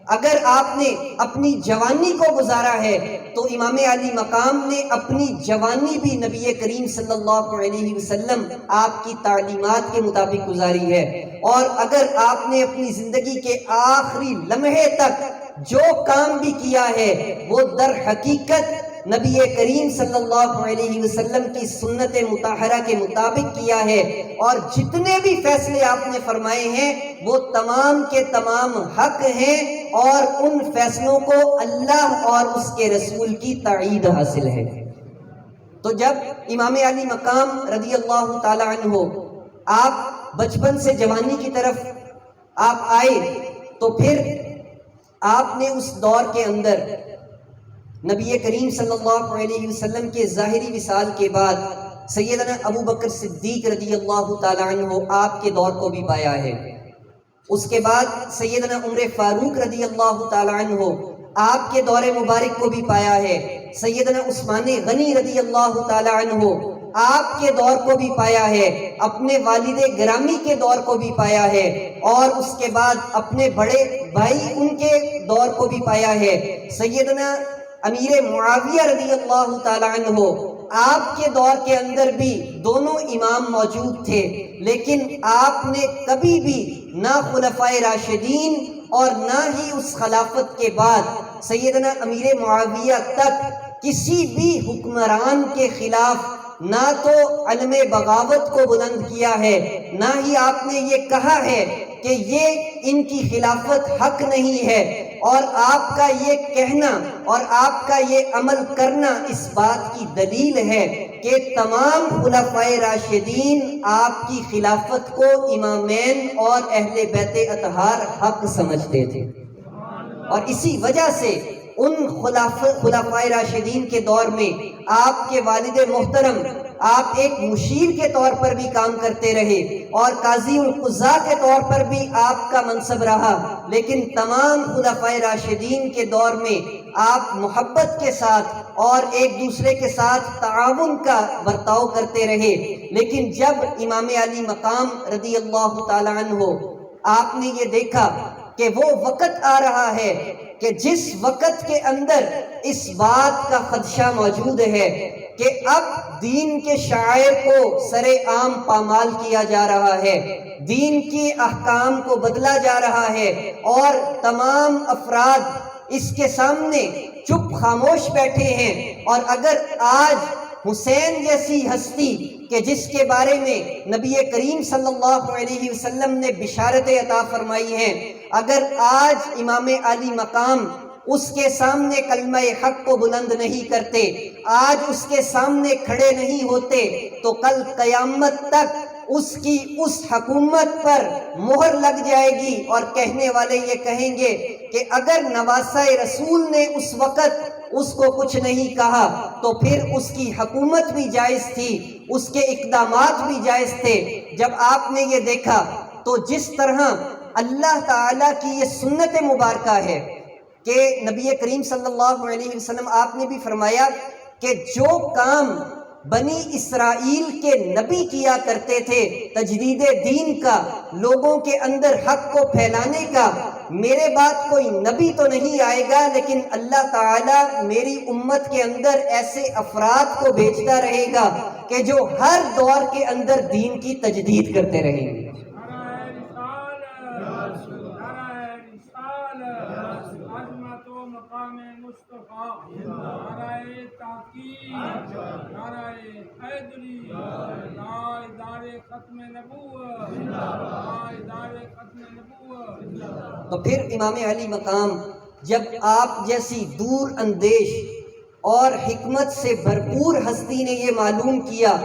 اگر آپ نے اپنی جوانی کو گزارا ہے تو امام علی مقام نے اپنی جوانی بھی نبی کریم صلی اللہ علیہ وسلم آپ کی تعلیمات کے مطابق گزاری ہے. اور اگر آپ نے اپنی زندگی کے آخری لمحے تک جو کام بھی کیا ہے وہ در حقیقت نبی کریم صلی اللہ علیہ وسلم کی سنت مطہرہ کے مطابق کیا ہے، اور جتنے بھی فیصلے آپ نے فرمائے ہیں وہ تمام کے تمام حق ہیں اور ان فیصلوں کو اللہ اور اس کے رسول کی تائید حاصل ہے. تو جب امام علی مقام رضی اللہ تعالی عنہ آپ بچپن سے جوانی کی طرف آپ آئے تو پھر آپ نے اس دور کے اندر نبی کریم صلی اللہ علیہ وسلم کے ظاہری وصال کے بعد سیدنا ابو بکر صدیق رضی اللہ تعالی عنہ آپ کے دور کو بھی پایا ہے. اس کے بعد سیدنا عمر فاروق رضی اللہ تعالی عنہ آپ کے دور مبارک کو بھی پایا ہے. سیدنا عثمان غنی رضی اللہ تعالی عنہ آپ کے دور کو بھی پایا ہے، اپنے والد گرامی کے دور کو بھی پایا ہے، اور اس کے بعد اپنے بڑے بھائی ان کے دور کو بھی پایا ہے. سیدنا امیر معاویہ رضی اللہ تعالی عنہ آپ کے دور کے اندر بھی دونوں امام موجود تھے، لیکن آپ نے کبھی بھی نہ خلفائے راشدین اور نہ ہی اس خلافت کے بعد سیدنا امیر معاویہ تک کسی بھی حکمران کے خلاف نہ تو علم بغاوت کو بلند کیا ہے، نہ ہی آپ نے یہ کہا ہے کہ یہ ان کی خلافت حق نہیں ہے، اور آپ کا یہ کہنا اور آپ کا یہ عمل کرنا اس بات کی دلیل ہے کہ تمام خلفائے راشدین آپ کی خلافت کو امامین اور اہل بیت اطہار حق سمجھتے تھے، اور اسی وجہ سے ان خلفائے راشدین کے دور میں آپ کے والد محترم آپ ایک مشیر کے طور پر بھی کام کرتے رہے اور قاضی القضاء کے طور پر بھی آپ کا منصب رہا، لیکن تمام خلفائے راشدین کے دور میں آپ محبت کے ساتھ اور ایک دوسرے کے ساتھ تعاون کا برتاؤ کرتے رہے۔ لیکن جب امام علی مقام رضی اللہ تعالی عنہ آپ نے یہ دیکھا کہ وہ وقت آ رہا ہے کہ جس وقت کے اندر اس بات کا خدشہ موجود ہے کہ اب دین کے شعائر کو سر عام پامال کیا جا رہا ہے، دین کی احکام کو بدلا جا رہا ہے، اور تمام افراد اس کے سامنے چپ خاموش بیٹھے ہیں، اور اگر آج حسین جیسی ہستی کہ جس کے بارے میں نبی کریم صلی اللہ علیہ وسلم نے بشارتیں عطا فرمائی ہیں، اگر آج امام علی مقام اس کے سامنے کلمہ حق کو بلند نہیں کرتے، آج اس کے سامنے کھڑے نہیں ہوتے، تو کل قیامت تک اس کی اس حکومت پر مہر لگ جائے گی، اور کہنے والے یہ کہیں گے کہ اگر نواسہ رسول نے اس وقت اس کو کچھ نہیں کہا تو پھر اس کی حکومت بھی جائز تھی، اس کے اقدامات بھی جائز تھے۔ جب آپ نے یہ دیکھا تو جس طرح اللہ تعالیٰ کی یہ سنت مبارکہ ہے کہ نبی کریم صلی اللہ علیہ وسلم آپ نے بھی فرمایا کہ جو کام بنی اسرائیل کے نبی کیا کرتے تھے تجدید دین کا، لوگوں کے اندر حق کو پھیلانے کا، میرے بعد کوئی نبی تو نہیں آئے گا، لیکن اللہ تعالیٰ میری امت کے اندر ایسے افراد کو بھیجتا رہے گا کہ جو ہر دور کے اندر دین کی تجدید کرتے رہیں گے۔ تو پھر امام علی مقام جب آپ جیسی دور اندیش اور حکمت سے بھرپور ہستی نے یہ معلوم کیا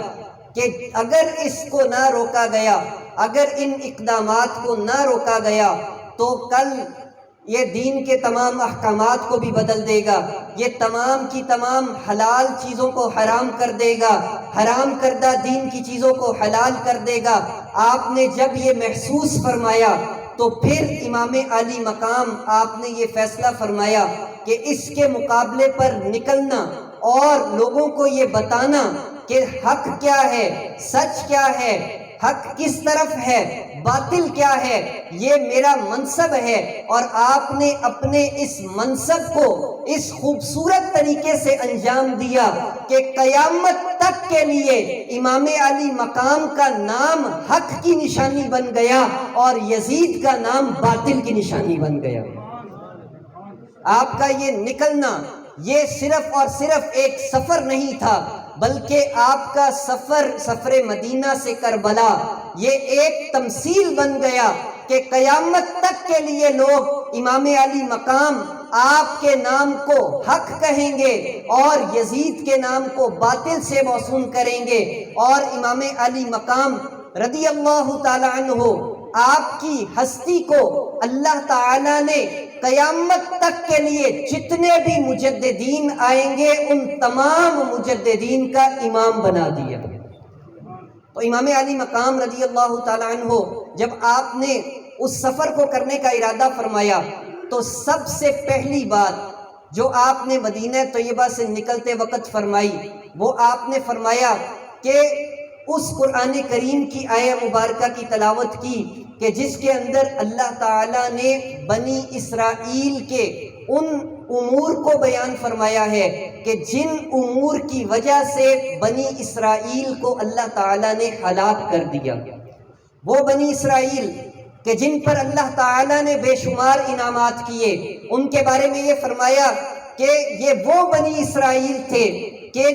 کہ اگر اس کو نہ روکا گیا، اگر ان اقدامات کو نہ روکا گیا تو کل یہ دین کے تمام احکامات کو بھی بدل دے گا، یہ تمام کی تمام حلال چیزوں کو حرام کر دے گا، حرام کردہ دین کی چیزوں کو حلال کر دے گا۔ آپ نے جب یہ محسوس فرمایا تو پھر امام علی مقام آپ نے یہ فیصلہ فرمایا کہ اس کے مقابلے پر نکلنا اور لوگوں کو یہ بتانا کہ حق کیا ہے، سچ کیا ہے، حق کس طرف ہے، باطل کیا ہے، یہ میرا منصب ہے۔ اور آپ نے اپنے اس منصب کو اس خوبصورت طریقے سے انجام دیا کہ قیامت تک کے لیے امام علی مقام کا نام حق کی نشانی بن گیا اور یزید کا نام باطل کی نشانی بن گیا۔ آپ کا یہ نکلنا یہ صرف اور صرف ایک سفر نہیں تھا، بلکہ آپ کا سفر مدینہ سے کربلا یہ ایک تمثیل بن گیا کہ قیامت تک کے لیے لوگ امام علی مقام آپ کے نام کو حق کہیں گے اور یزید کے نام کو باطل سے موسوم کریں گے، اور امام علی مقام رضی اللہ تعالی عنہ آپ کی ہستی کو اللہ تعالیٰ نے قیامت تک کے لیے جتنے بھی مجددین آئیں گے ان تمام مجددین کا امام بنا دیا۔ تو امام علی مقام رضی اللہ تعالیٰ عنہ جب آپ نے اس سفر کو کرنے کا ارادہ فرمایا تو سب سے پہلی بات جو آپ نے مدینہ طیبہ سے نکلتے وقت فرمائی وہ آپ نے فرمایا کہ اس قرآن کریم کی آیہ مبارکہ کی تلاوت کی کہ جس کے اندر اللہ تعالیٰ نے بنی اسرائیل کے ان امور کو بیان فرمایا ہے کہ جن امور کی وجہ سے بنی اسرائیل کو اللہ تعالیٰ نے ہلاک کر دیا۔ وہ بنی اسرائیل کہ جن پر اللہ تعالیٰ نے بے شمار انعامات کیے، ان کے بارے میں یہ فرمایا کہ یہ وہ بنی اسرائیل تھے کہ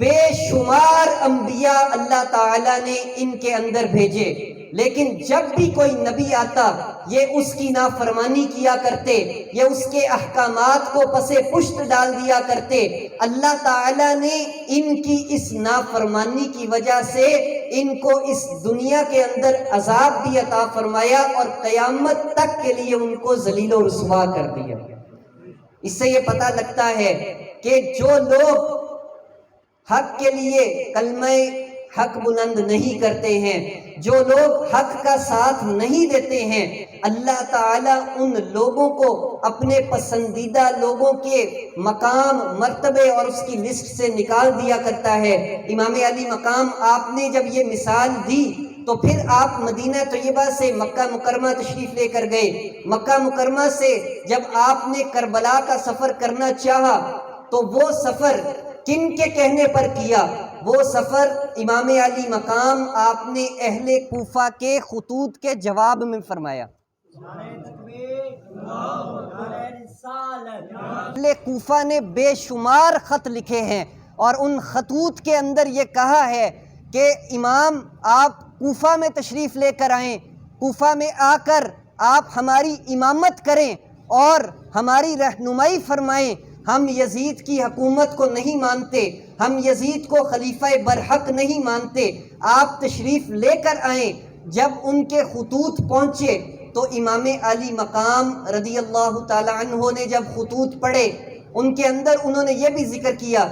بے شمار انبیاء اللہ تعالیٰ نے ان کے اندر بھیجے، لیکن جب بھی کوئی نبی آتا یہ اس کی نافرمانی کیا کرتے، یہ اس کے احکامات کو پس پشت ڈال دیا کرتے۔ اللہ تعالیٰ نے ان کی اس نافرمانی کی وجہ سے ان کو اس دنیا کے اندر عذاب بھی عطا فرمایا اور قیامت تک کے لیے ان کو ذلیل و رسوا کر دیا۔ اس سے یہ پتہ لگتا ہے کہ جو لوگ حق کے لیے کلمہ حق بلند نہیں کرتے ہیں، جو لوگ حق کا ساتھ نہیں دیتے ہیں، اللہ تعالیٰ ان لوگوں کو اپنے پسندیدہ لوگوں کے مقام، مرتبے اور اس کی لسٹ سے نکال دیا کرتا ہے۔ امام علی مقام آپ نے جب یہ مثال دی تو پھر آپ مدینہ طیبہ سے مکہ مکرمہ تشریف لے کر گئے۔ مکہ مکرمہ سے جب آپ نے کربلا کا سفر کرنا چاہا تو وہ سفر کن کے کہنے پر کیا؟ وہ سفر امام علی مقام آپ نے اہل کوفہ کے خطوط کے جواب میں فرمایا۔ اہل کوفہ نے بے شمار خط لکھے ہیں اور ان خطوط کے اندر یہ کہا ہے کہ امام آپ کوفہ میں تشریف لے کر آئیں، کوفہ میں آ کر آپ ہماری امامت کریں اور ہماری رہنمائی فرمائیں۔ ہم یزید کی حکومت کو نہیں مانتے، ہم یزید کو خلیفہ برحق نہیں مانتے، آپ تشریف لے کر آئیں۔ جب ان کے خطوط پہنچے تو امام علی مقام رضی اللہ تعالی عنہ نے جب خطوط پڑھے، ان کے اندر انہوں نے یہ بھی ذکر کیا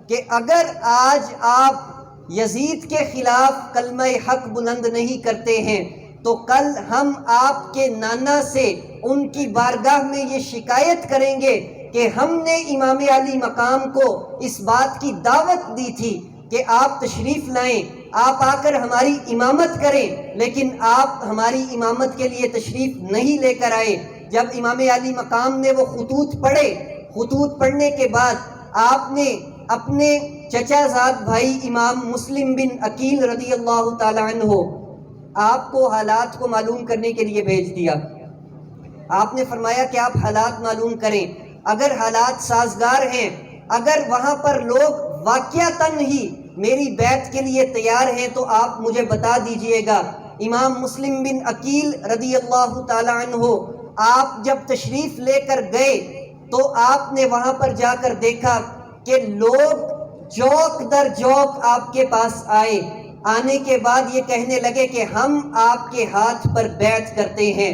کہ اگر آج آپ یزید کے خلاف کلمہ حق بلند نہیں کرتے ہیں تو کل ہم آپ کے نانا سے ان کی بارگاہ میں یہ شکایت کریں گے کہ ہم نے امام علی مقام کو اس بات کی دعوت دی تھی کہ آپ تشریف لائیں، آپ آ کر ہماری امامت کریں، لیکن آپ ہماری امامت کے لیے تشریف نہیں لے کر آئے۔ جب امام علی مقام نے وہ خطوط پڑھے، خطوط پڑھنے کے بعد آپ نے اپنے چچا زاد بھائی امام مسلم بن عقیل رضی اللہ تعالی عنہ آپ کو حالات کو معلوم کرنے کے لیے بھیج دیا۔ آپ نے فرمایا کہ آپ حالات معلوم کریں، اگر حالات سازگار ہیں، اگر وہاں پر لوگ واقعتاً ہی میری بیعت کے لیے تیار ہیں تو آپ مجھے بتا دیجئے گا۔ امام مسلم بن عقیل رضی اللہ تعالی عنہ آپ جب تشریف لے کر گئے تو آپ نے وہاں پر جا کر دیکھا کہ لوگ جوک در جوک آپ کے پاس آئے، آنے کے بعد یہ کہنے لگے کہ ہم آپ کے ہاتھ پر بیعت کرتے ہیں۔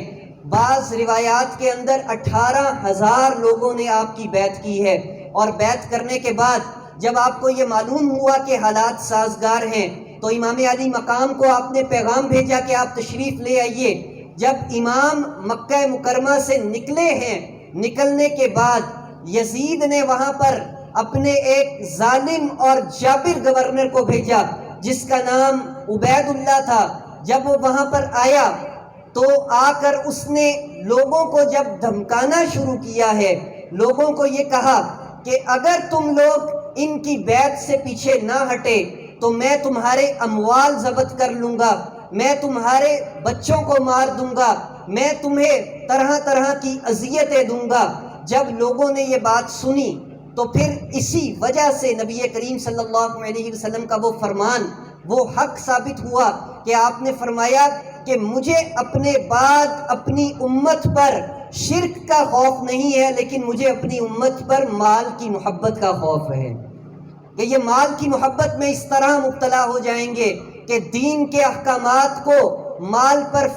بعض روایات کے اندر 18,000 لوگوں نے آپ کی بیعت کی ہے، اور بیعت کرنے کے بعد جب آپ کو یہ معلوم ہوا کہ حالات سازگار ہیں تو امام علی مقام کو آپ نے پیغام بھیجا کہ آپ تشریف لے آئیے۔ جب امام مکہ مکرمہ سے نکلے ہیں، نکلنے کے بعد یزید نے وہاں پر اپنے ایک ظالم اور جابر گورنر کو بھیجا جس کا نام عبید اللہ تھا۔ جب وہ وہاں پر آیا تو آ کر اس نے لوگوں کو جب دھمکانا شروع کیا ہے، لوگوں کو یہ کہا کہ اگر تم لوگ ان کی بیعت سے پیچھے نہ ہٹے تو میں تمہارے اموال ضبط کر لوں گا، میں تمہارے بچوں کو مار دوں گا، میں تمہیں طرح طرح کی اذیتیں دوں گا۔ جب لوگوں نے یہ بات سنی تو پھر اسی وجہ سے نبی کریم صلی اللہ علیہ وسلم کا وہ فرمان وہ حق ثابت ہوا کہ آپ نے فرمایا کہ مجھے اپنے بعد اپنی امت پر شرک کا خوف نہیں ہے، لیکن مجھے اپنی امت پر مال کی محبت کا خوف ہے کہ یہ مال کی محبت میں اس طرح مبتلا ہو جائیں گے کہ دین کے احکامات کو مال پر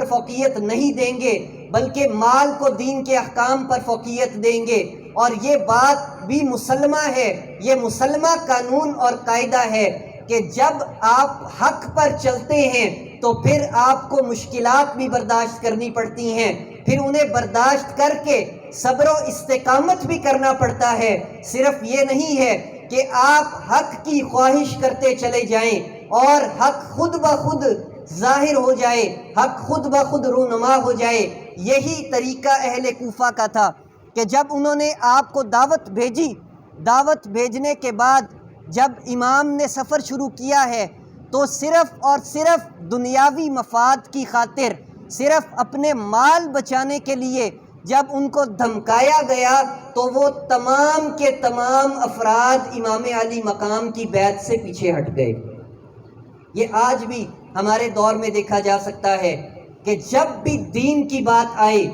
فوقیت نہیں دیں گے، بلکہ مال کو دین کے احکام پر فوقیت دیں گے۔ اور یہ بات بھی مسلمہ ہے، یہ مسلمہ قانون اور قاعدہ ہے کہ جب آپ حق پر چلتے ہیں تو پھر آپ کو مشکلات بھی برداشت کرنی پڑتی ہیں، پھر انہیں برداشت کر کے صبر و استقامت بھی کرنا پڑتا ہے۔ صرف یہ نہیں ہے کہ آپ حق کی خواہش کرتے چلے جائیں اور حق خود بخود ظاہر ہو جائے، حق خود بخود رونما ہو جائے۔ یہی طریقہ اہل کوفہ کا تھا کہ جب انہوں نے آپ کو دعوت بھیجی، دعوت بھیجنے کے بعد جب امام نے سفر شروع کیا ہے تو صرف اور صرف دنیاوی مفاد کی خاطر، صرف اپنے مال بچانے کے لیے جب ان کو دھمکایا گیا تو وہ تمام کے تمام افراد امام علی مقام کی بیعت سے پیچھے ہٹ گئے۔ یہ آج بھی ہمارے دور میں دیکھا جا سکتا ہے کہ جب بھی دین کی بات آئے،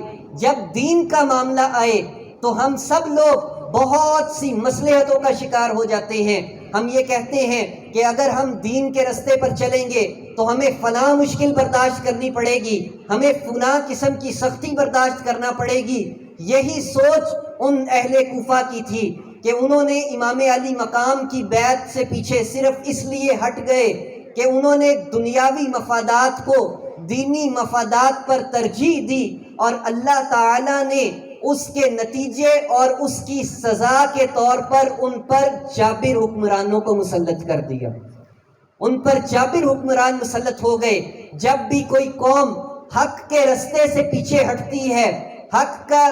جب دین کا معاملہ آئے تو ہم سب لوگ بہت سی مصلحتوں کا شکار ہو جاتے ہیں۔ ہم یہ کہتے ہیں کہ اگر ہم دین کے رستے پر چلیں گے تو ہمیں فلاں مشکل برداشت کرنی پڑے گی، ہمیں فلاں قسم کی سختی برداشت کرنا پڑے گی۔ یہی سوچ ان اہل کوفہ کی تھی کہ انہوں نے امام علی مقام کی بیعت سے پیچھے صرف اس لیے ہٹ گئے کہ انہوں نے دنیاوی مفادات کو دینی مفادات پر ترجیح دی، اور اللہ تعالیٰ نے اس کے نتیجے اور اس کی سزا کے طور پر ان پر جابر حکمرانوں کو مسلط کر دیا۔ ان پر جابر حکمران مسلط ہو گئے۔ جب بھی کوئی قوم حق کے رستے سے پیچھے ہٹتی ہے، حق کا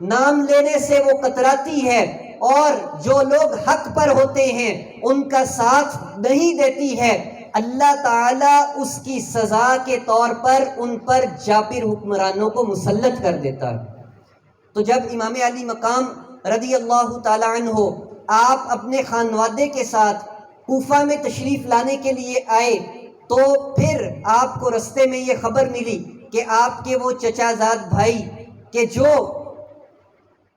نام لینے سے وہ کتراتی ہے، اور جو لوگ حق پر ہوتے ہیں ان کا ساتھ نہیں دیتی ہے، اللہ تعالیٰ اس کی سزا کے طور پر ان پر جابر حکمرانوں کو مسلط کر دیتا ہے۔ تو جب امام علی مقام رضی اللہ تعالی عنہ آپ اپنے خانوادے کے ساتھ کوفہ میں تشریف لانے کے لیے آئے تو پھر آپ کو رستے میں یہ خبر ملی کہ آپ کے وہ چچا زاد بھائی کہ جو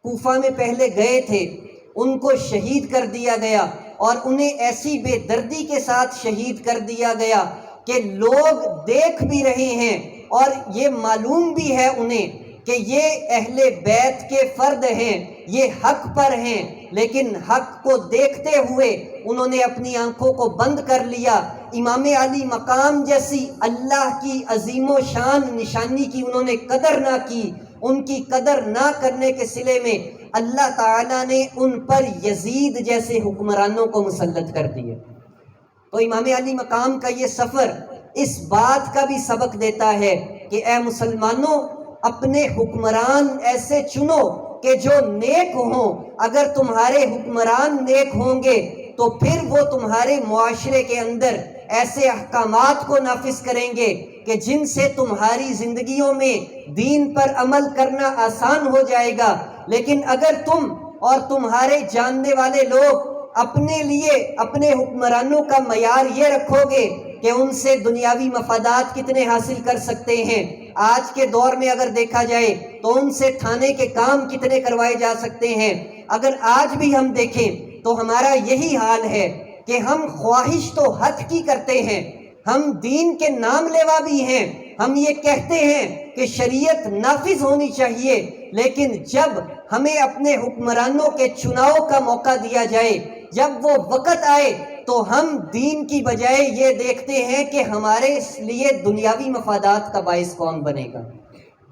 کوفہ میں پہلے گئے تھے ان کو شہید کر دیا گیا، اور انہیں ایسی بے دردی کے ساتھ شہید کر دیا گیا کہ لوگ دیکھ بھی رہے ہیں اور یہ معلوم بھی ہے انہیں کہ یہ اہل بیت کے فرد ہیں، یہ حق پر ہیں، لیکن حق کو دیکھتے ہوئے انہوں نے اپنی آنکھوں کو بند کر لیا۔ امام علی مقام جیسی اللہ کی عظیم و شان نشانی کی انہوں نے قدر نہ کی۔ ان کی قدر نہ کرنے کے صلے میں اللہ تعالیٰ نے ان پر یزید جیسے حکمرانوں کو مسلط کر دیے۔ تو امام علی مقام کا یہ سفر اس بات کا بھی سبق دیتا ہے کہ اے مسلمانوں، اپنے حکمران ایسے چنو کہ جو نیک ہوں۔ اگر تمہارے حکمران نیک ہوں گے تو پھر وہ تمہارے معاشرے کے اندر ایسے احکامات کو نافذ کریں گے کہ جن سے تمہاری زندگیوں میں دین پر عمل کرنا آسان ہو جائے گا۔ لیکن اگر تم اور تمہارے جاننے والے لوگ اپنے لیے اپنے حکمرانوں کا معیار یہ رکھو گے کہ ان سے دنیاوی مفادات کتنے حاصل کر سکتے ہیں، آج کے دور میں اگر دیکھا جائے تو ان سے تھانے کے کام کتنے کروائے جا سکتے ہیں، اگر آج بھی ہم دیکھیں تو ہمارا یہی حال ہے کہ ہم خواہش تو حق کی کرتے ہیں، ہم دین کے نام لیوا بھی ہیں، ہم یہ کہتے ہیں کہ شریعت نافذ ہونی چاہیے، لیکن جب ہمیں اپنے حکمرانوں کے چناؤ کا موقع دیا جائے، جب وہ وقت آئے تو ہم دین کی بجائے یہ دیکھتے ہیں کہ ہمارے لیے دنیاوی مفادات کا باعث کون بنے گا،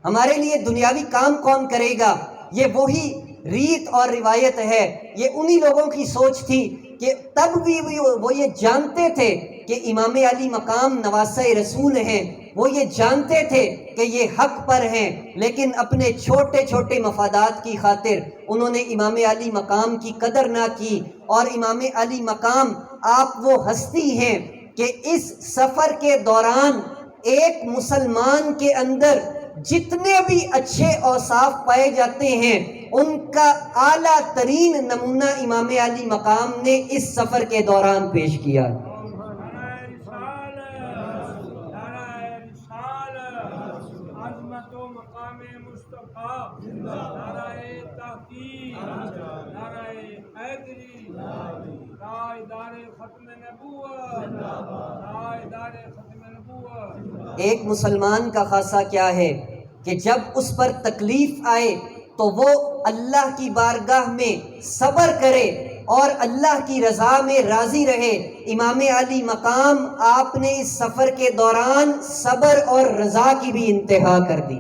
ہمارے لیے دنیاوی کام کون کرے گا۔ یہ وہی ریت اور روایت ہے، یہ انہی لوگوں کی سوچ تھی کہ تب بھی وہ یہ جانتے تھے کہ امام علی مقام نواسہ رسول ہیں، وہ یہ جانتے تھے کہ یہ حق پر ہیں، لیکن اپنے چھوٹے چھوٹے مفادات کی خاطر انہوں نے امام علی مقام کی قدر نہ کی۔ اور امام علی مقام آپ وہ ہستی ہیں کہ اس سفر کے دوران ایک مسلمان کے اندر جتنے بھی اچھے اوصاف پائے جاتے ہیں ان کا اعلیٰ ترین نمونہ امام علی مقام نے اس سفر کے دوران پیش کیا۔ ایک مسلمان کا خاصہ کیا ہے کہ جب اس پر تکلیف آئے تو وہ اللہ کی بارگاہ میں صبر کرے اور اللہ کی رضا میں راضی رہے۔ امام علی مقام آپ نے اس سفر کے دوران صبر اور رضا کی بھی انتہا کر دی۔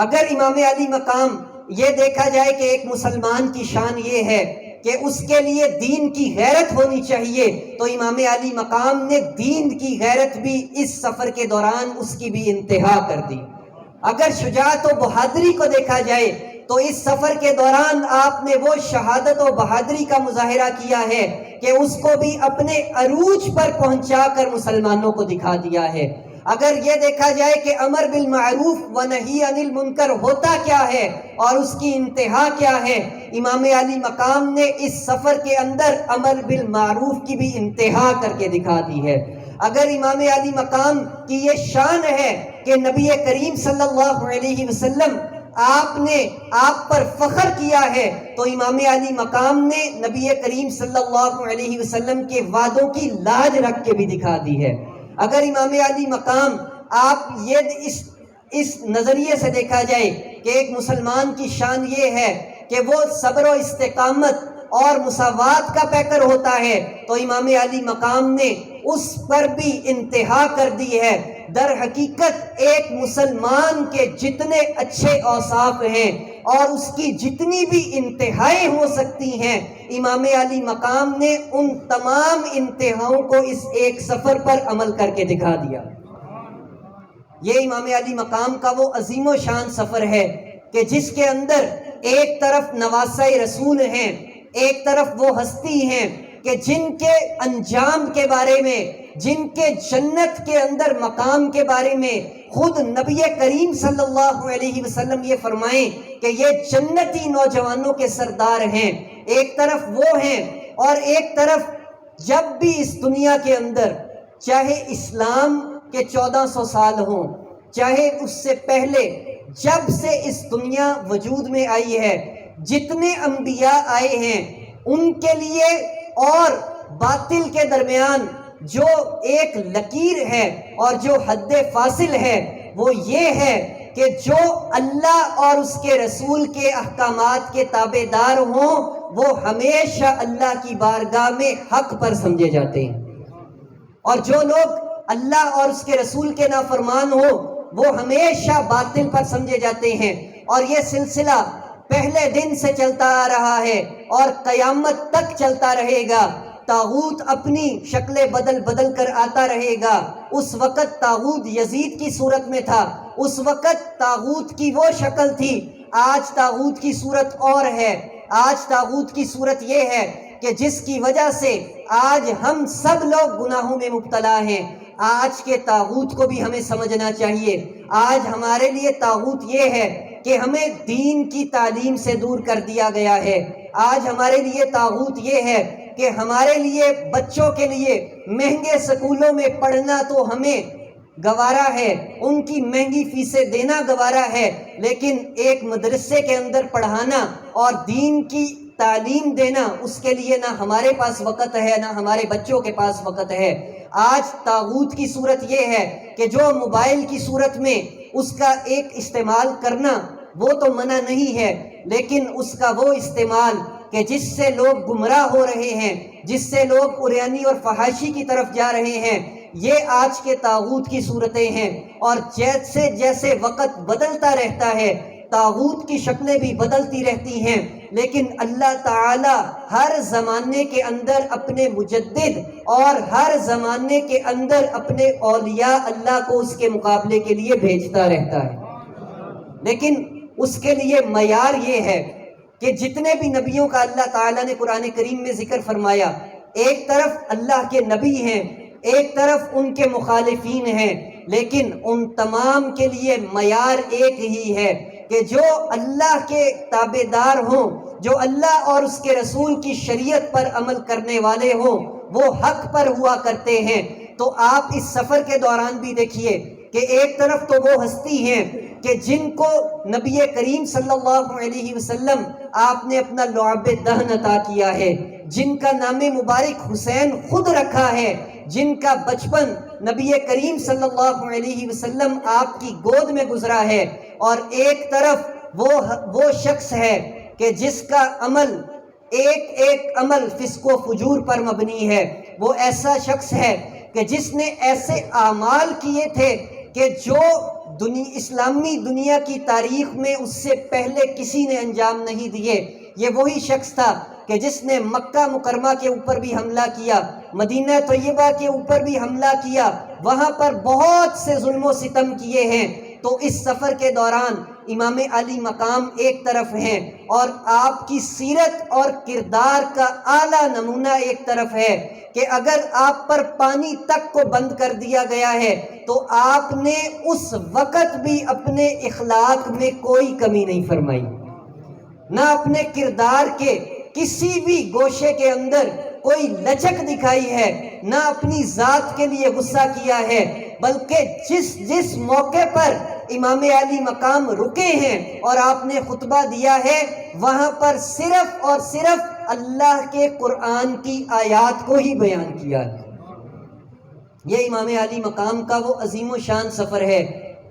اگر امام علی مقام یہ دیکھا جائے کہ ایک مسلمان کی شان یہ ہے کہ اس کے لیے دین کی غیرت ہونی چاہیے، تو امام علی مقام نے دین کی غیرت بھی اس سفر کے دوران اس کی بھی انتہا کر دی۔ اگر شجاعت و بہادری کو دیکھا جائے تو اس سفر کے دوران آپ نے وہ شہادت و بہادری کا مظاہرہ کیا ہے کہ اس کو بھی اپنے عروج پر پہنچا کر مسلمانوں کو دکھا دیا ہے۔ اگر یہ دیکھا جائے کہ امر بالمعروف و نہی عن المنکر ہوتا کیا ہے اور اس کی انتہا کیا ہے، امام علی مقام نے اس سفر کے اندر امر بالمعروف کی بھی انتہا کر کے دکھا دی ہے۔ اگر امام علی مقام کی یہ شان ہے کہ نبی کریم صلی اللہ علیہ وسلم آپ نے آپ پر فخر کیا ہے، تو امام علی مقام نے نبی کریم صلی اللہ علیہ وسلم کے وعدوں کی لاج رکھ کے بھی دکھا دی ہے۔ اگر امام علی مقام آپ یہ اس نظریے سے دیکھا جائے کہ ایک مسلمان کی شان یہ ہے کہ وہ صبر و استقامت اور مساوات کا پیکر ہوتا ہے، تو امام علی مقام نے اس پر بھی انتہا کر دی ہے۔ در حقیقت ایک مسلمان کے جتنے اچھے اوصاف ہیں اور اس کی جتنی بھی انتہائیں ہو سکتی ہیں، امام علی مقام نے ان تمام انتہاؤں کو اس ایک سفر پر عمل کر کے دکھا دیا۔ یہ امام علی مقام کا وہ عظیم و شان سفر ہے کہ جس کے اندر ایک طرف نواسۂ رسول ہیں، ایک طرف وہ ہستی ہیں کہ جن کے انجام کے بارے میں، جن کے جنت کے اندر مقام کے بارے میں خود نبی کریم صلی اللہ علیہ وسلم یہ فرمائیں کہ یہ جنتی نوجوانوں کے سردار ہیں۔ ایک طرف وہ ہیں اور ایک طرف جب بھی اس دنیا کے اندر چاہے اسلام کے 1400 سال ہوں، چاہے اس سے پہلے جب سے اس دنیا وجود میں آئی ہے، جتنے انبیاء آئے ہیں ان کے لیے اور باطل کے درمیان جو ایک لکیر ہے اور جو حد فاصل ہے وہ یہ ہے کہ جو اللہ اور اس کے رسول کے احکامات کے تابع دار ہوں وہ ہمیشہ اللہ کی بارگاہ میں حق پر سمجھے جاتے ہیں، اور جو لوگ اللہ اور اس کے رسول کے نافرمان ہو وہ ہمیشہ باطل پر سمجھے جاتے ہیں۔ اور یہ سلسلہ پہلے دن سے چلتا آ رہا ہے اور قیامت تک چلتا رہے گا۔ طاغوت اپنی شکلیں بدل کر آتا رہے گا۔ اس وقت طاغوت یزید کی صورت میں تھا، اس وقت طاغوت کی وہ شکل تھی، آج طاغوت کی صورت اور ہے۔ آج طاغوت کی صورت یہ ہے کہ جس کی وجہ سے آج ہم سب لوگ گناہوں میں مبتلا ہیں۔ آج کے طاغوت کو بھی ہمیں سمجھنا چاہیے۔ آج ہمارے لیے طاغوت یہ ہے کہ ہمیں دین کی تعلیم سے دور کر دیا گیا ہے۔ آج ہمارے لیے طاغوت یہ ہے کہ ہمارے لیے بچوں کے لیے مہنگے سکولوں میں پڑھنا تو ہمیں گوارا ہے، ان کی مہنگی فیسیں دینا گوارا ہے، لیکن ایک مدرسے کے اندر پڑھانا اور دین کی تعلیم دینا اس کے لیے نہ ہمارے پاس وقت ہے نہ ہمارے بچوں کے پاس وقت ہے۔ آج طاغوت کی صورت یہ ہے کہ جو موبائل کی صورت میں اس کا ایک استعمال کرنا وہ تو منع نہیں ہے، لیکن اس کا وہ استعمال کہ جس سے لوگ گمراہ ہو رہے ہیں، جس سے لوگ عریانی اور فحاشی کی طرف جا رہے ہیں، یہ آج کے طاغوت کی صورتیں ہیں۔ اور جیسے جیسے وقت بدلتا رہتا ہے طاغوت کی شکلیں بھی بدلتی رہتی ہیں، لیکن اللہ تعالی ہر زمانے کے اندر اپنے مجدد اور ہر زمانے کے اندر اپنے اولیاء اللہ کو اس کے مقابلے کے لیے بھیجتا رہتا ہے، لیکن اس کے لیے معیار یہ ہے کہ جتنے بھی نبیوں کا اللہ تعالیٰ نے قرآن کریم میں ذکر فرمایا، ایک طرف اللہ کے نبی ہیں، ایک طرف ان کے مخالفین ہیں، لیکن ان تمام کے لیے معیار ایک ہی ہے کہ جو اللہ کے تابع دار ہوں، جو اللہ اور اس کے رسول کی شریعت پر عمل کرنے والے ہوں، وہ حق پر ہوا کرتے ہیں۔ تو آپ اس سفر کے دوران بھی دیکھیے کہ ایک طرف تو وہ ہستی ہیں کہ جن کو نبی کریم صلی اللہ علیہ وسلم آپ نے اپنا لعب دہن عطا کیا ہے، جن کا نام مبارک حسین خود رکھا ہے، جن کا بچپن نبی کریم صلی اللہ علیہ وسلم آپ کی گود میں گزرا ہے، اور ایک طرف وہ شخص ہے کہ جس کا عمل ایک عمل فسق و فجور پر مبنی ہے۔ وہ ایسا شخص ہے کہ جس نے ایسے اعمال کیے تھے کہ جو اسلامی دنیا کی تاریخ میں اس سے پہلے کسی نے انجام نہیں دیے۔ یہ وہی شخص تھا کہ جس نے مکہ مکرمہ کے اوپر بھی حملہ کیا، مدینہ طیبہ کے اوپر بھی حملہ کیا، وہاں پر بہت سے ظلم و ستم کیے ہیں۔ تو اس سفر کے دوران امام علی مقام ایک طرف ہیں اور آپ کی سیرت اور کردار کا اعلیٰ نمونہ ایک طرف ہے کہ اگر آپ پر پانی تک کو بند کر دیا گیا ہے تو آپ نے اس وقت بھی اپنے اخلاق میں کوئی کمی نہیں فرمائی، نہ اپنے کردار کے کسی بھی گوشے کے اندر کوئی لچک دکھائی ہے، نہ اپنی ذات کے لیے غصہ کیا ہے، بلکہ جس جس موقع پر امام علی مقام رکے ہیں اور آپ نے خطبہ دیا ہے وہاں پر صرف اور صرف اللہ کے قرآن کی آیات کو ہی بیان کیا ہے۔ یہ امام علی مقام کا وہ عظیم و شان سفر ہے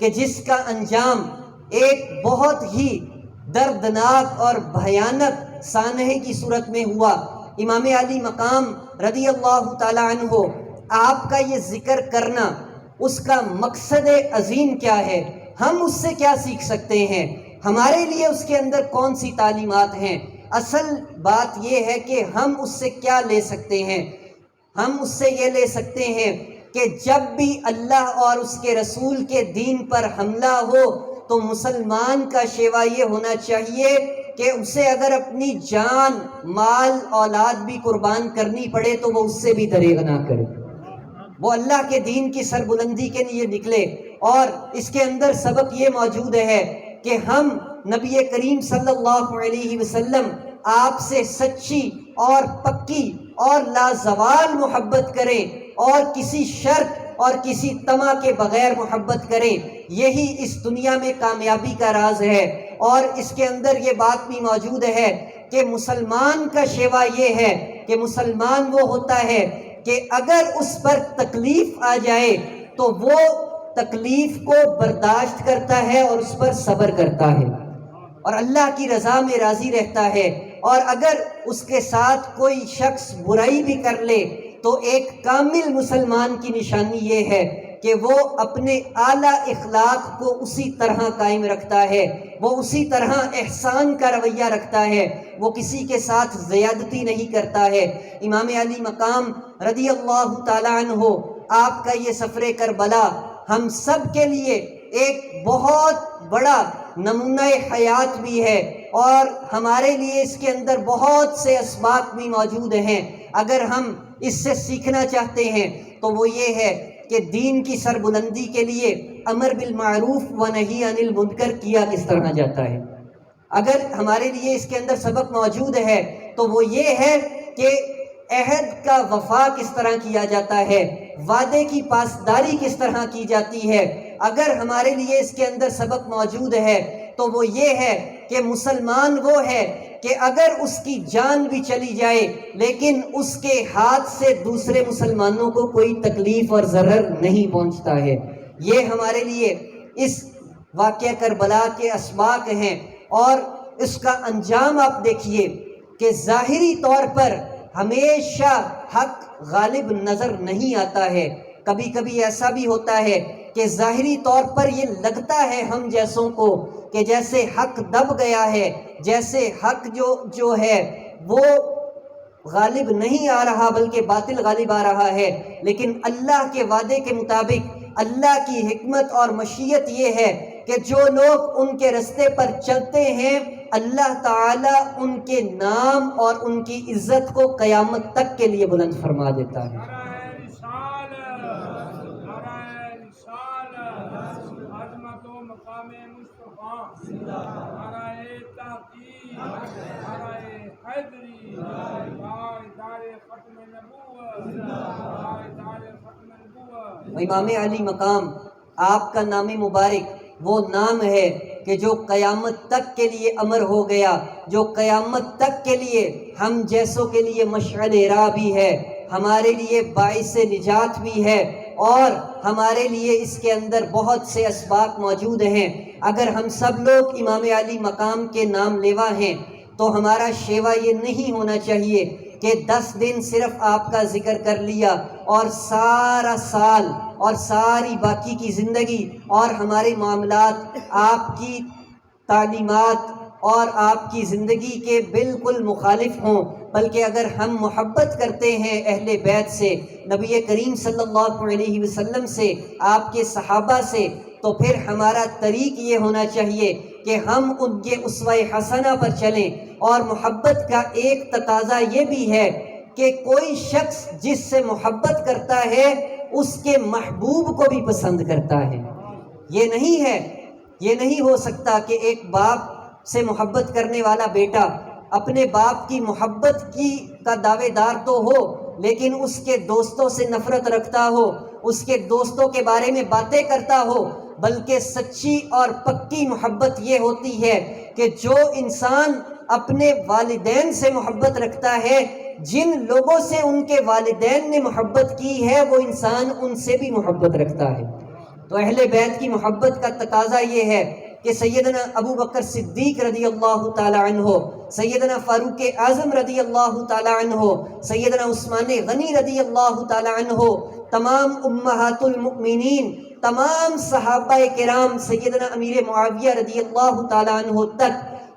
کہ جس کا انجام ایک بہت ہی دردناک اور بھیانک سانحے کی صورت میں ہوا۔ امام علی مقام رضی اللہ تعالی عنہ، آپ کا یہ ذکر کرنا، اس کا مقصد عظیم کیا ہے، ہم اس سے کیا سیکھ سکتے ہیں، ہمارے لیے اس کے اندر کون سی تعلیمات ہیں؟ اصل بات یہ ہے کہ ہم اس سے کیا لے سکتے ہیں۔ ہم اس سے یہ لے سکتے ہیں کہ جب بھی اللہ اور اس کے رسول کے دین پر حملہ ہو تو مسلمان کا شیوا یہ ہونا چاہیے کہ اسے اگر اپنی جان، مال، اولاد بھی قربان کرنی پڑے تو وہ اس سے بھی دریغ نہ کرے، وہ اللہ کے دین کی سربلندی کے لیے نکلے۔ اور اس کے اندر سبق یہ موجود ہے کہ ہم نبی کریم صلی اللہ علیہ وسلم آپ سے سچی اور پکی اور لازوال محبت کریں اور کسی شرط اور کسی طمع کے بغیر محبت کریں، یہی اس دنیا میں کامیابی کا راز ہے۔ اور اس کے اندر یہ بات بھی موجود ہے کہ مسلمان کا شیوا یہ ہے کہ مسلمان وہ ہوتا ہے کہ اگر اس پر تکلیف آ جائے تو وہ تکلیف کو برداشت کرتا ہے اور اس پر صبر کرتا ہے اور اللہ کی رضا میں راضی رہتا ہے۔ اور اگر اس کے ساتھ کوئی شخص برائی بھی کر لے تو ایک کامل مسلمان کی نشانی یہ ہے کہ وہ اپنے اعلیٰ اخلاق کو اسی طرح قائم رکھتا ہے، وہ اسی طرح احسان کا رویہ رکھتا ہے، وہ کسی کے ساتھ زیادتی نہیں کرتا ہے۔ امام علی مقام رضی اللہ تعالی عنہ، آپ کا یہ سفر کربلا ہم سب کے لیے ایک بہت بڑا نمونہ حیات بھی ہے اور ہمارے لیے اس کے اندر بہت سے اسباق بھی موجود ہیں۔ اگر ہم اس سے سیکھنا چاہتے ہیں تو وہ یہ ہے کہ دین کی سربلندی کے لیے امر بالمعروف و نہی عن المنکر کیا کس طرح جاتا ہے۔ اگر ہمارے لیے اس کے اندر سبق موجود ہے تو وہ یہ ہے کہ عہد کا وفا کس طرح کیا جاتا ہے، وعدے کی پاسداری کس طرح کی جاتی ہے۔ اگر ہمارے لیے اس کے اندر سبق موجود ہے تو وہ یہ ہے کہ مسلمان وہ ہے کہ اگر اس کی جان بھی چلی جائے لیکن اس کے ہاتھ سے دوسرے مسلمانوں کو کوئی تکلیف اور ضرر نہیں پہنچتا ہے۔ یہ ہمارے لیے اس واقعہ کربلا کے اسباق ہیں۔ اور اس کا انجام آپ دیکھیے کہ ظاہری طور پر ہمیشہ حق غالب نظر نہیں آتا ہے، کبھی کبھی ایسا بھی ہوتا ہے کہ ظاہری طور پر یہ لگتا ہے ہم جیسوں کو کہ جیسے حق دب گیا ہے، جیسے حق جو ہے وہ غالب نہیں آ رہا بلکہ باطل غالب آ رہا ہے۔ لیکن اللہ کے وعدے کے مطابق اللہ کی حکمت اور مشیت یہ ہے کہ جو لوگ ان کے رستے پر چلتے ہیں اللہ تعالیٰ ان کے نام اور ان کی عزت کو قیامت تک کے لیے بلند فرما دیتا ہے۔ امام علی مقام آپ کا نام مبارک وہ نام ہے کہ جو قیامت تک کے لیے امر ہو گیا، جو قیامت تک کے لیے ہم جیسوں کے لیے مشعل راہ بھی ہے، ہمارے لیے باعث نجات بھی ہے، اور ہمارے لیے اس کے اندر بہت سے اسباق موجود ہیں۔ اگر ہم سب لوگ امام علی مقام کے نام لیوا ہیں تو ہمارا شیوا یہ نہیں ہونا چاہیے کہ 10 دن صرف آپ کا ذکر کر لیا اور سارا سال اور ساری باقی کی زندگی اور ہمارے معاملات آپ کی تعلیمات اور آپ کی زندگی کے بالکل مخالف ہوں، بلکہ اگر ہم محبت کرتے ہیں اہل بیت سے، نبی کریم صلی اللہ علیہ وسلم سے، آپ کے صحابہ سے، تو پھر ہمارا طریق یہ ہونا چاہیے کہ ہم ان کے اسوہ حسنہ پر چلیں۔ اور محبت کا ایک تقاضا یہ بھی ہے کہ کوئی شخص جس سے محبت کرتا ہے اس کے محبوب کو بھی پسند کرتا ہے۔ یہ نہیں ہو سکتا کہ ایک باپ سے محبت کرنے والا بیٹا اپنے باپ کی محبت کا دعوے دار تو ہو لیکن اس کے دوستوں سے نفرت رکھتا ہو، اس کے دوستوں کے بارے میں باتیں کرتا ہو، بلکہ سچی اور پکی محبت یہ ہوتی ہے کہ جو انسان اپنے والدین سے محبت رکھتا ہے، جن لوگوں سے ان کے والدین نے محبت کی ہے، وہ انسان ان سے بھی محبت رکھتا ہے۔ تو اہل بیت کی محبت کا تقاضا یہ ہے کہ سیدنا ابو بکر صدیق رضی اللہ تعالی عنہ، سیدنا فاروق اعظم رضی اللہ تعالی عنہ، سیدنا عثمان غنی رضی اللہ تعالی عنہ، تمام امہات المؤمنین، تمام صحابہ کرام، سیدنا امیر معاویہ رضی اللہ تعالی عنہ تک،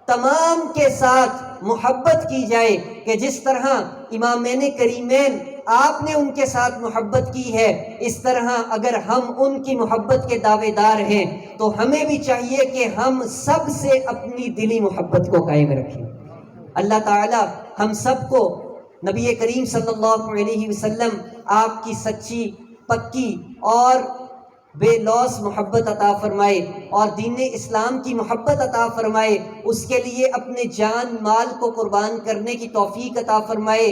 تمام کے ساتھ محبت کی جائے کہ جس طرح امامین کریمین آپ نے ان کے ساتھ محبت کی ہے، اس طرح اگر ہم ان کی محبت کے دعوے دار ہیں تو ہمیں بھی چاہیے کہ ہم سب سے اپنی دلی محبت کو قائم رکھیں۔ اللہ تعالی ہم سب کو نبی کریم صلی اللہ علیہ وسلم آپ کی سچی، پکی اور بے لوث محبت عطا فرمائے، اور دین اسلام کی محبت عطا فرمائے، اس کے لیے اپنے جان مال کو قربان کرنے کی توفیق عطا فرمائے،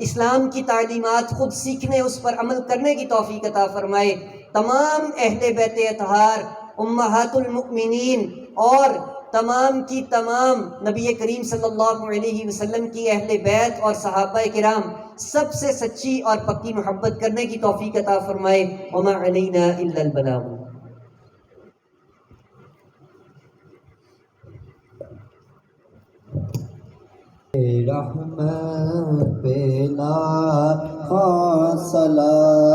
اسلام کی تعلیمات خود سیکھنے، اس پر عمل کرنے کی توفیق عطا فرمائے۔ تمام اہل بیت اطہار، امہات المؤمنین اور تمام کی تمام نبی کریم صلی اللہ علیہ وسلم کی اہل بیت اور صحابہ کرام سب سے سچی اور پکی محبت کرنے کی توفیق عطا فرمائے۔ وما علینا الا البلاغ۔ رحمت پہ لاکھوں صلاۃ